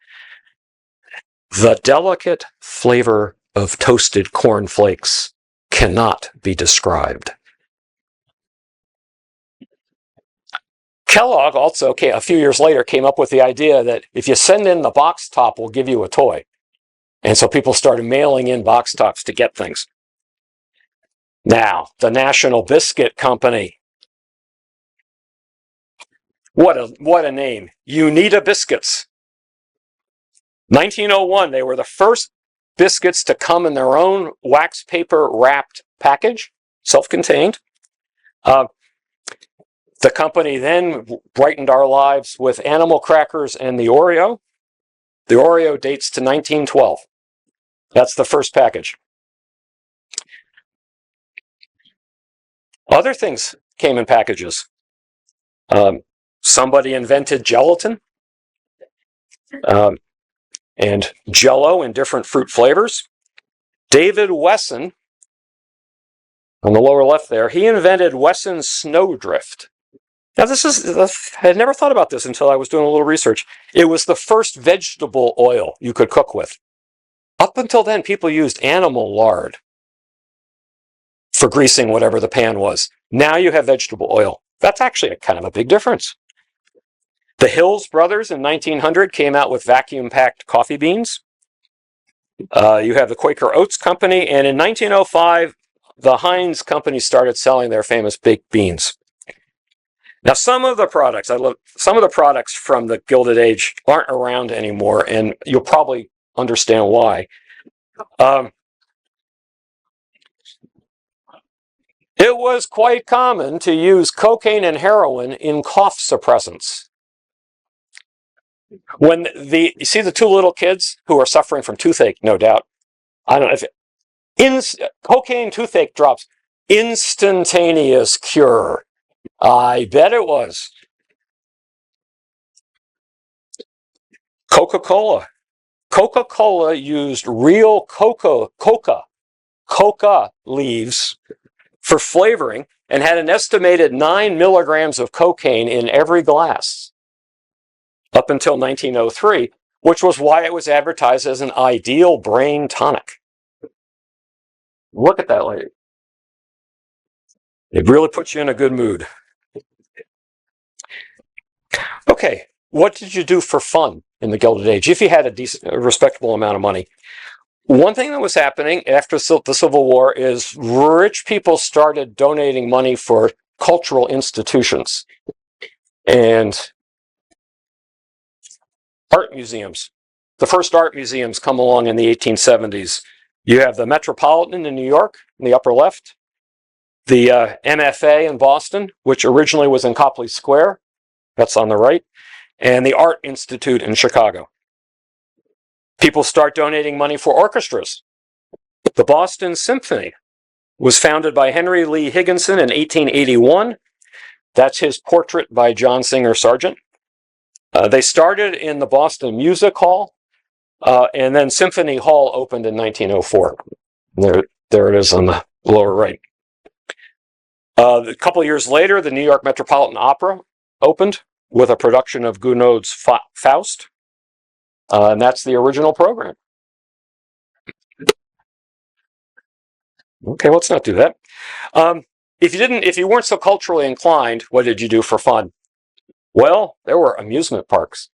"The delicate flavor of toasted cornflakes cannot be described." Kellogg also, a few years later, came up with the idea that if you send in the box top, we'll give you a toy. And so people started mailing in box tops to get things. Now, the National Biscuit Company. What a name. Unita Biscuits. 1901, they were the first biscuits to come in their own wax paper wrapped package, self-contained. The company then brightened our lives with animal crackers and the Oreo. The Oreo dates to 1912. That's the first package. Other things came in packages. Somebody invented gelatin and Jell-O in different fruit flavors. David Wesson, on the lower left there, he invented Wesson's Snowdrift. Now, I had never thought about this until I was doing a little research. It was the first vegetable oil you could cook with. Up until then, people used animal lard for greasing whatever the pan was. Now you have vegetable oil. That's actually kind of a big difference. The Hills brothers in 1900 came out with vacuum-packed coffee beans. You have the Quaker Oats Company, and in 1905, the Heinz Company started selling their famous baked beans. Now, some of the products from the Gilded Age aren't around anymore, and you'll probably understand why. It was quite common to use cocaine and heroin in cough suppressants. You see the two little kids who are suffering from toothache, no doubt. I don't know if cocaine toothache drops, instantaneous cure. I bet it was. Coca-Cola. Coca-Cola used real coca leaves for flavoring and had an estimated 9 milligrams of cocaine in every glass up until 1903, which was why it was advertised as an ideal brain tonic. Look at that lady. It really puts you in a good mood. Okay, what did you do for fun in the Gilded Age if you had a respectable amount of money? One thing that was happening after the Civil War is rich people started donating money for cultural institutions. And Art museums. The first art museums come along in the 1870s. You have the Metropolitan in New York, in the upper left, the MFA in Boston, which originally was in Copley Square, that's on the right, and the Art Institute in Chicago. People start donating money for orchestras. The Boston Symphony was founded by Henry Lee Higginson in 1881. That's his portrait by John Singer Sargent. They started in the Boston Music Hall, and then Symphony Hall opened in 1904. There it is on the lower right. A couple of years later, the New York Metropolitan Opera opened with a production of Gounod's Faust, and that's the original program. Okay, let's not do that. If you weren't so culturally inclined, what did you do for fun? Well, there were amusement parks.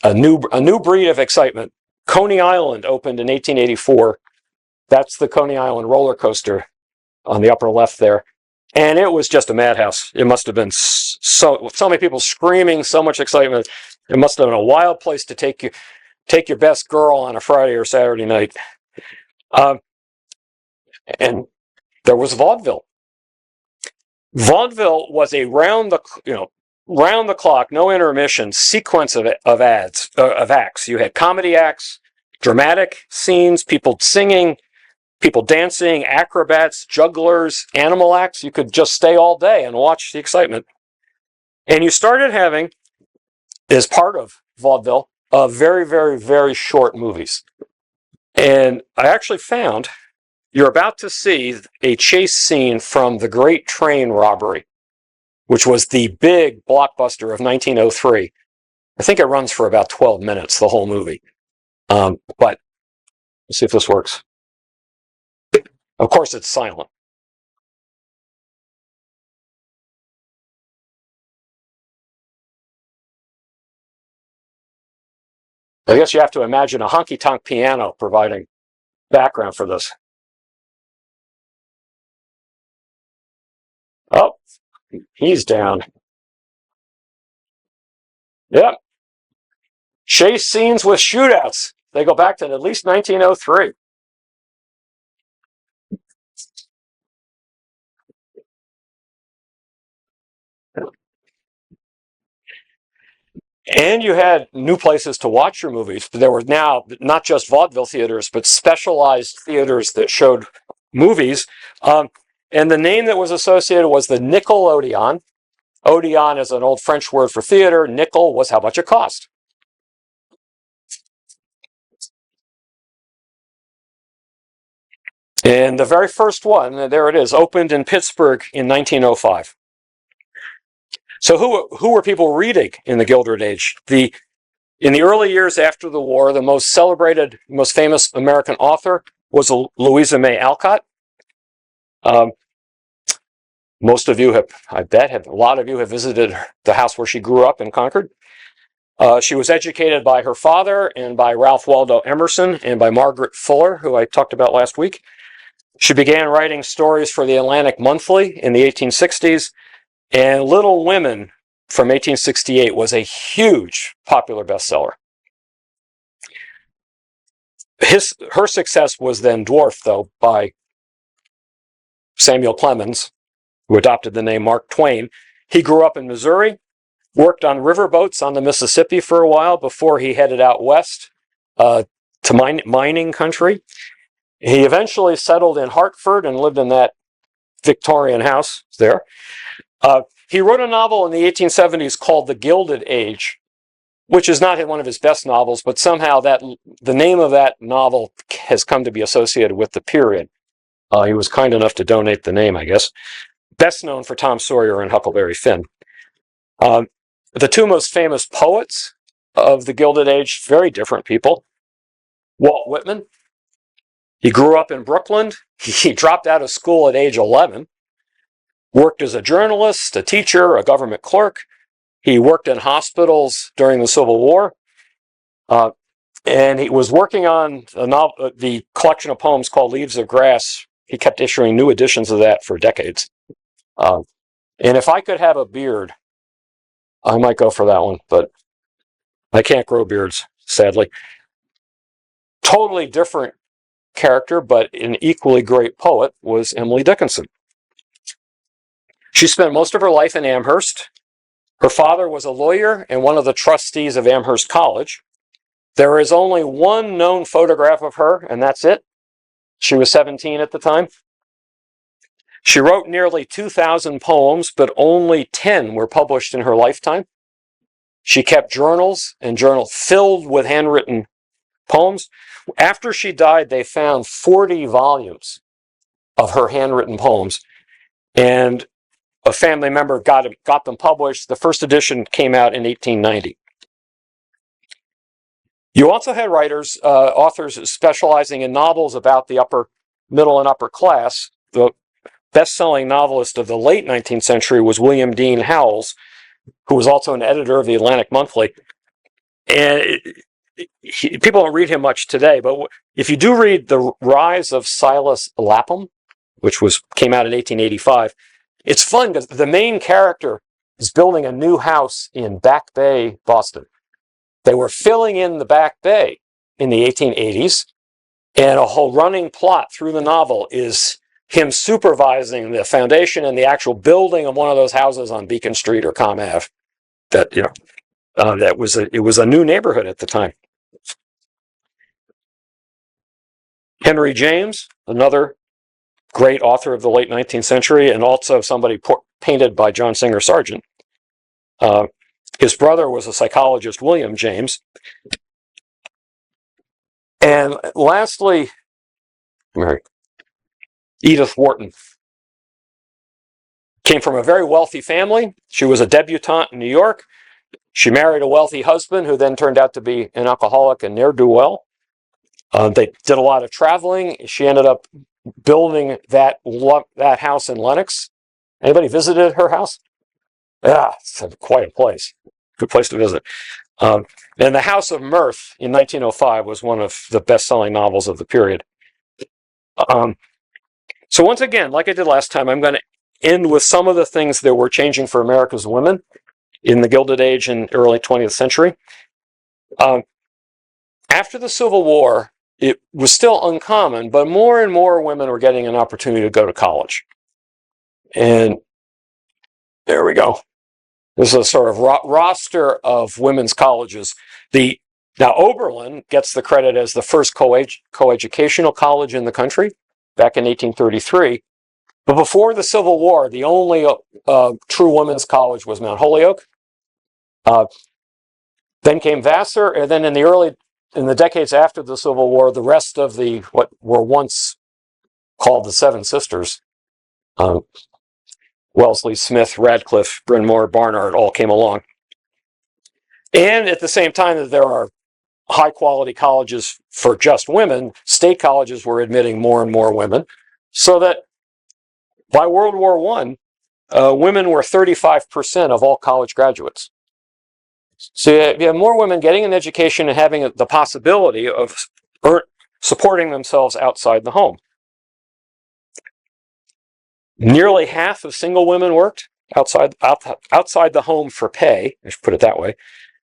A new breed of excitement. Coney Island opened in 1884. That's the Coney Island roller coaster on the upper left there. And it was just a madhouse. It must have been so many people screaming, so much excitement. It must have been a wild place to take your best girl on a Friday or Saturday night. And there was vaudeville. Vaudeville was a round the clock, no intermission sequence of acts. You had comedy acts, dramatic scenes, people singing, people dancing, acrobats, jugglers, animal acts. You could just stay all day and watch the excitement. And you started having, as part of vaudeville, very, very, very short movies. And I actually found you're about to see a chase scene from The Great Train Robbery, which was the big blockbuster of 1903. I think it runs for about 12 minutes, the whole movie. But let's see if this works. Of course, it's silent. I guess you have to imagine a honky-tonk piano providing background for this. Oh, he's down. Yep. Chase scenes with shootouts. They go back to at least 1903. And you had new places to watch your movies. But there were now not just vaudeville theaters, but specialized theaters that showed movies. And the name that was associated was the Nickelodeon. Odeon is an old French word for theater. Nickel was how much it cost. And the very first one, there it is, opened in Pittsburgh in 1905. So who were people reading in the Gilded Age? In the early years after the war, the most celebrated, most famous American author was Louisa May Alcott. Most of you a lot of you have visited the house where she grew up in Concord. She was educated by her father and by Ralph Waldo Emerson and by Margaret Fuller, who I talked about last week. She began writing stories for the Atlantic Monthly in the 1860s, and Little Women from 1868 was a huge popular bestseller. Her success was then dwarfed, though, by Samuel Clemens, who adopted the name Mark Twain. He grew up in Missouri, worked on riverboats on the Mississippi for a while before he headed out west to mining country. He eventually settled in Hartford and lived in that Victorian house there. He wrote a novel in the 1870s called The Gilded Age, which is not one of his best novels, but somehow the name of that novel has come to be associated with the period. He was kind enough to donate the name, I guess. Best known for Tom Sawyer and Huckleberry Finn. The two most famous poets of the Gilded Age, very different people. Walt Whitman. He grew up in Brooklyn. He dropped out of school at age 11. Worked as a journalist, a teacher, a government clerk. He worked in hospitals during the Civil War. And he was working on the collection of poems called Leaves of Grass. He kept issuing new editions of that for decades. And if I could have a beard, I might go for that one. But I can't grow beards, sadly. Totally different character, but an equally great poet was Emily Dickinson. She spent most of her life in Amherst. Her father was a lawyer and one of the trustees of Amherst College. There is only one known photograph of her, and that's it. She was 17 at the time. She wrote nearly 2,000 poems, but only 10 were published in her lifetime. She kept journals, and journals filled with handwritten poems. After she died, they found 40 volumes of her handwritten poems, and a family member got them published. The first edition came out in 1890. You also had writers, authors specializing in novels about the upper, middle, and upper class. The best-selling novelist of the late 19th century was William Dean Howells, who was also an editor of the Atlantic Monthly. And people don't read him much today, but if you do read The Rise of Silas Lapham, which came out in 1885, it's fun because the main character is building a new house in Back Bay, Boston. They were filling in the Back Bay in the 1880s, and a whole running plot through the novel is him supervising the foundation and the actual building of one of those houses on Beacon Street or Comm Ave. It was a new neighborhood at the time. Henry James, another great author of the late 19th century, and also somebody painted by John Singer Sargent. His brother was a psychologist, William James. And lastly, Edith Wharton. Came from a very wealthy family. She was a debutante in New York. She married a wealthy husband who then turned out to be an alcoholic and ne'er-do-well. They did a lot of traveling. She ended up building that house in Lenox. Anybody visited her house? Yeah, it's quite a place. Good place to visit. And The House of Mirth in 1905 was one of the best-selling novels of the period. So once again, like I did last time, I'm going to end with some of the things that were changing for America's women in the Gilded Age and early 20th century. After the Civil War, it was still uncommon, but more and more women were getting an opportunity to go to college. And there we go. This is a sort of roster of women's colleges. Now, Oberlin gets the credit as the first coeducational college in the country back in 1833. But before the Civil War, the only true women's college was Mount Holyoke. Then came Vassar, and then in the decades after the Civil War, the rest of what were once called the Seven Sisters, Wellesley, Smith, Radcliffe, Bryn Mawr, Barnard, all came along. And at the same time that there are high-quality colleges for just women, state colleges were admitting more and more women, so that by World War I, women were 35% of all college graduates. So you have more women getting an education and having the possibility of supporting themselves outside the home. Nearly half of single women worked outside the home for pay, I should put it that way.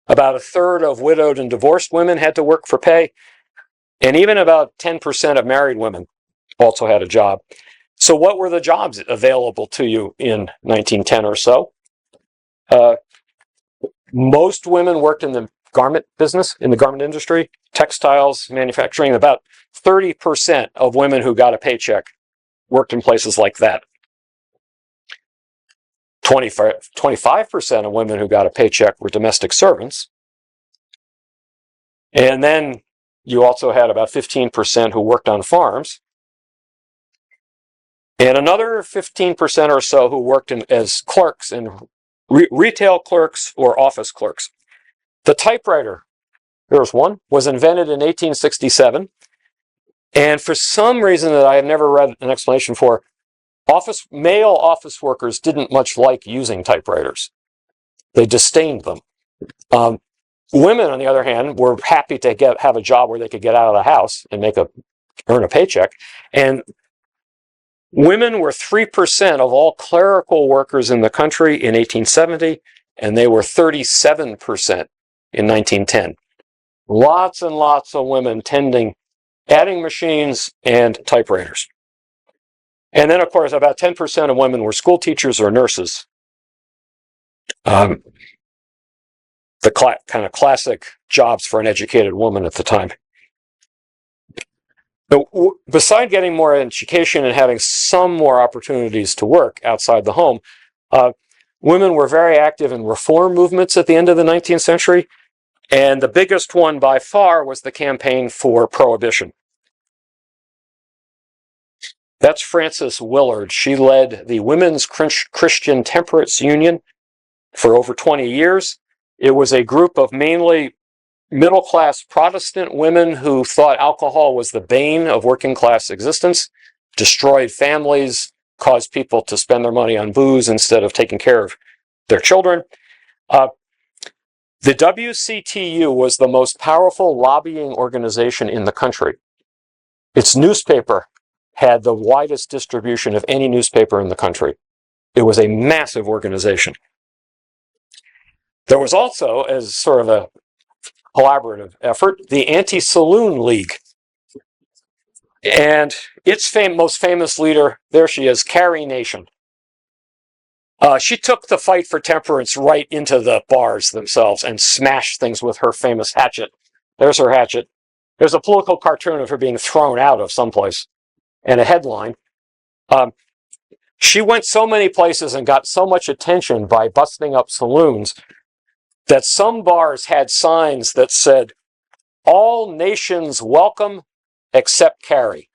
About a third of widowed and divorced women had to work for pay, and even about 10% of married women also had a job. So what were the jobs available to you in 1910 or so? Most women worked in the garment business, in the garment industry, textiles, manufacturing. About 30% of women who got a paycheck worked in places like that. 25% of women who got a paycheck were domestic servants. And then you also had about 15% who worked on farms. And another 15% or so who worked as clerks and retail clerks or office clerks. The typewriter, there's one, was invented in 1867. And for some reason that I have never read an explanation for, male office workers didn't much like using typewriters. They disdained them. Women, on the other hand, were happy to have a job where they could get out of the house and earn a paycheck. And women were 3% of all clerical workers in the country in 1870, and they were 37% in 1910. Lots and lots of women adding machines and typewriters. And then, of course, about 10% of women were school teachers or nurses. The kind of classic jobs for an educated woman at the time. So, beside getting more education and having some more opportunities to work outside the home, women were very active in reform movements at the end of the 19th century. And the biggest one by far was the campaign for prohibition. That's Frances Willard. She led the Women's Christian Temperance Union for over 20 years. It was a group of mainly middle-class Protestant women who thought alcohol was the bane of working-class existence, destroyed families, caused people to spend their money on booze instead of taking care of their children. The WCTU was the most powerful lobbying organization in the country. Its newspaper had the widest distribution of any newspaper in the country. It was a massive organization. There was also, as sort of a collaborative effort, the Anti-Saloon League. And its most famous leader, there she is, Carrie Nation. She took the fight for temperance right into the bars themselves and smashed things with her famous hatchet. There's her hatchet. There's a political cartoon of her being thrown out of someplace and a headline. She went so many places and got so much attention by busting up saloons that some bars had signs that said, "All nations welcome except Carrie."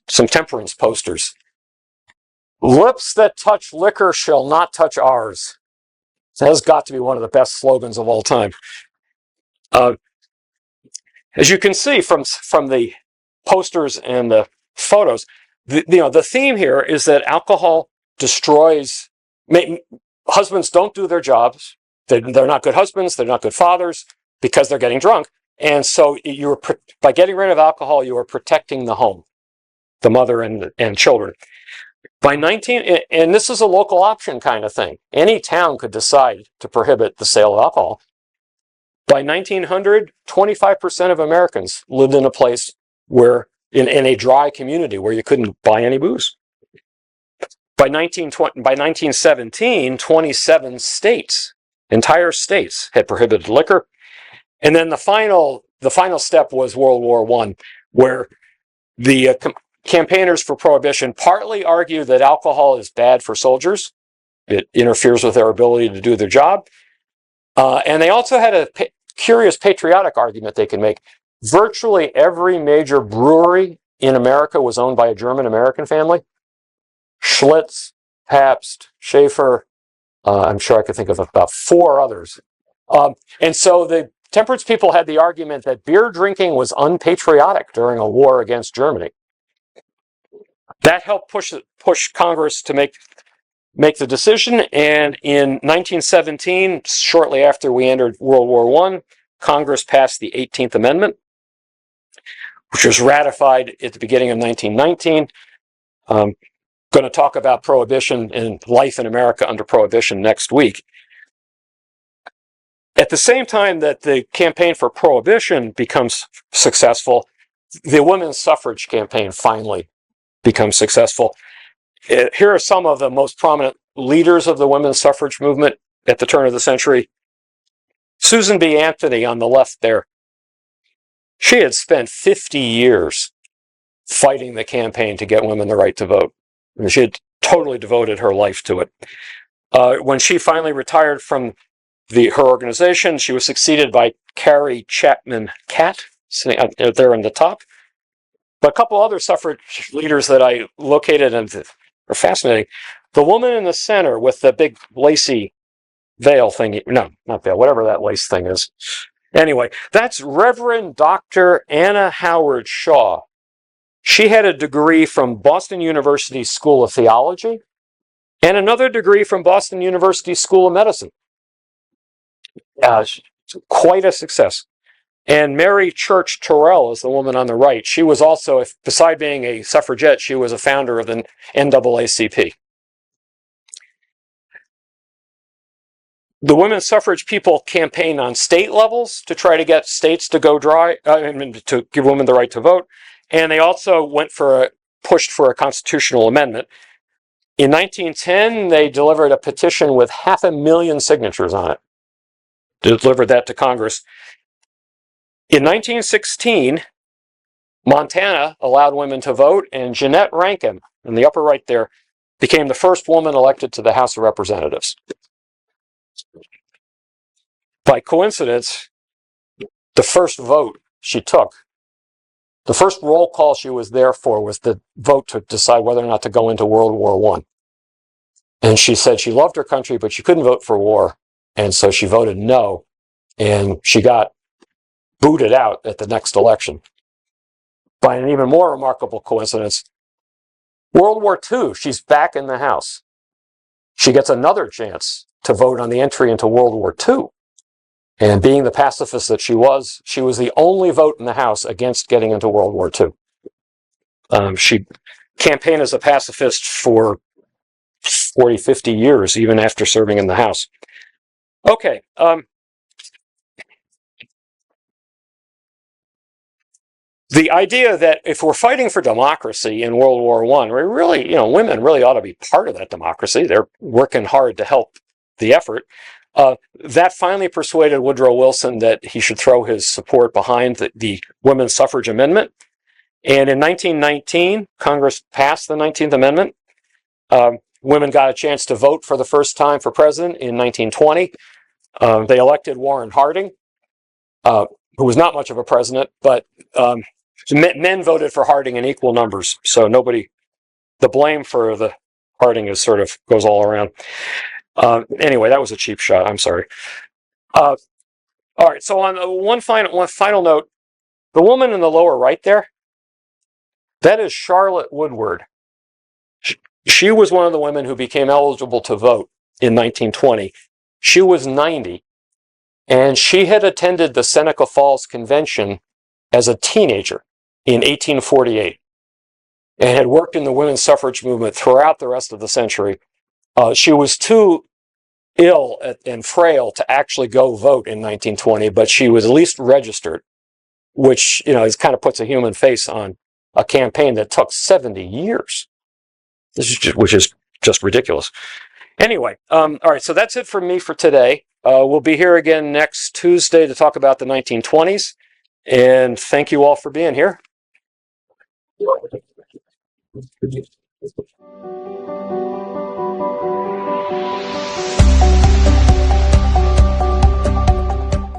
Some temperance posters. "Lips that touch liquor shall not touch ours." That has got to be one of the best slogans of all time. As you can see from the posters and the photos, the theme here is that alcohol destroys. Husbands don't do their jobs. They're not good husbands. They're not good fathers because they're getting drunk. And so by getting rid of alcohol, you are protecting the home, the mother and children. And this is a local option kind of thing. Any town could decide to prohibit the sale of alcohol. By 1900, 25% of Americans lived in a place in a dry community where you couldn't buy any booze. By 1917, 27 states, entire states, had prohibited liquor. And then the final step was World War I, where the campaigners for prohibition partly argue that alcohol is bad for soldiers. It interferes with their ability to do their job. And they also had a curious patriotic argument they could make. Virtually every major brewery in America was owned by a German-American family. Schlitz, Pabst, Schaefer, I'm sure I could think of about 4 others. And so the temperance people had the argument that beer drinking was unpatriotic during a war against Germany. That helped push Congress to make the decision, and in 1917, shortly after we entered World War I, Congress passed the 18th Amendment, which was ratified at the beginning of 1919. Going to talk about prohibition and life in America under prohibition next week. At the same time that the campaign for prohibition becomes successful, the women's suffrage campaign finally becomes successful. Here are some of the most prominent leaders of the women's suffrage movement at the turn of the century. Susan B. Anthony on the left there. She had spent 50 years fighting the campaign to get women the right to vote. And she had totally devoted her life to it. When she finally retired from her organization, she was succeeded by Carrie Chapman Catt, sitting out there in the top. But a couple other suffrage leaders that I located and are fascinating. The woman in the center with the big lacy veil thing. No, not veil, whatever that lace thing is. Anyway, that's Reverend Dr. Anna Howard Shaw. She had a degree from Boston University School of Theology and another degree from Boston University School of Medicine. Quite a success. And Mary Church Terrell is the woman on the right. She was also, beside being a suffragette, she was a founder of the NAACP. The women's suffrage people campaigned on state levels to try to get states to go dry, to give women the right to vote. And they also pushed for a constitutional amendment. In 1910, they delivered a petition with 500,000 signatures on it. Delivered that to Congress. In 1916, Montana allowed women to vote, and Jeannette Rankin, in the upper right there, became the first woman elected to the House of Representatives. By coincidence, the first vote she took, the first roll call she was there for, was the vote to decide whether or not to go into World War I. And she said she loved her country, but she couldn't vote for war. And so she voted no. And she got booted out at the next election. By an even more remarkable coincidence, World War II, she's back in the House. She gets another chance to vote on the entry into World War II. And being the pacifist that she was the only vote in the House against getting into World War II. She campaigned as a pacifist for 40, 50 years, even after serving in the House. Okay. The idea that if we're fighting for democracy in World War I, we really, women really ought to be part of that democracy. They're working hard to help the effort. That finally persuaded Woodrow Wilson that he should throw his support behind the women's suffrage amendment. And in 1919, Congress passed the 19th Amendment. Women got a chance to vote for the first time for president in 1920. They elected Warren Harding, who was not much of a president, but men voted for Harding in equal numbers. So the blame for the Harding goes all around. Anyway, that was a cheap shot. I'm sorry. All right. So on one final note, the woman in the lower right there, that is Charlotte Woodward. She was one of the women who became eligible to vote in 1920. She was 90, and she had attended the Seneca Falls Convention as a teenager in 1848 and had worked in the women's suffrage movement throughout the rest of the century. She was too ill and frail to actually go vote in 1920, but she was at least registered, which puts a human face on a campaign that took 70 years. Which is just ridiculous. Anyway, all right, so that's it for me for today. We'll be here again next Tuesday to talk about the 1920s, and thank you all for being here.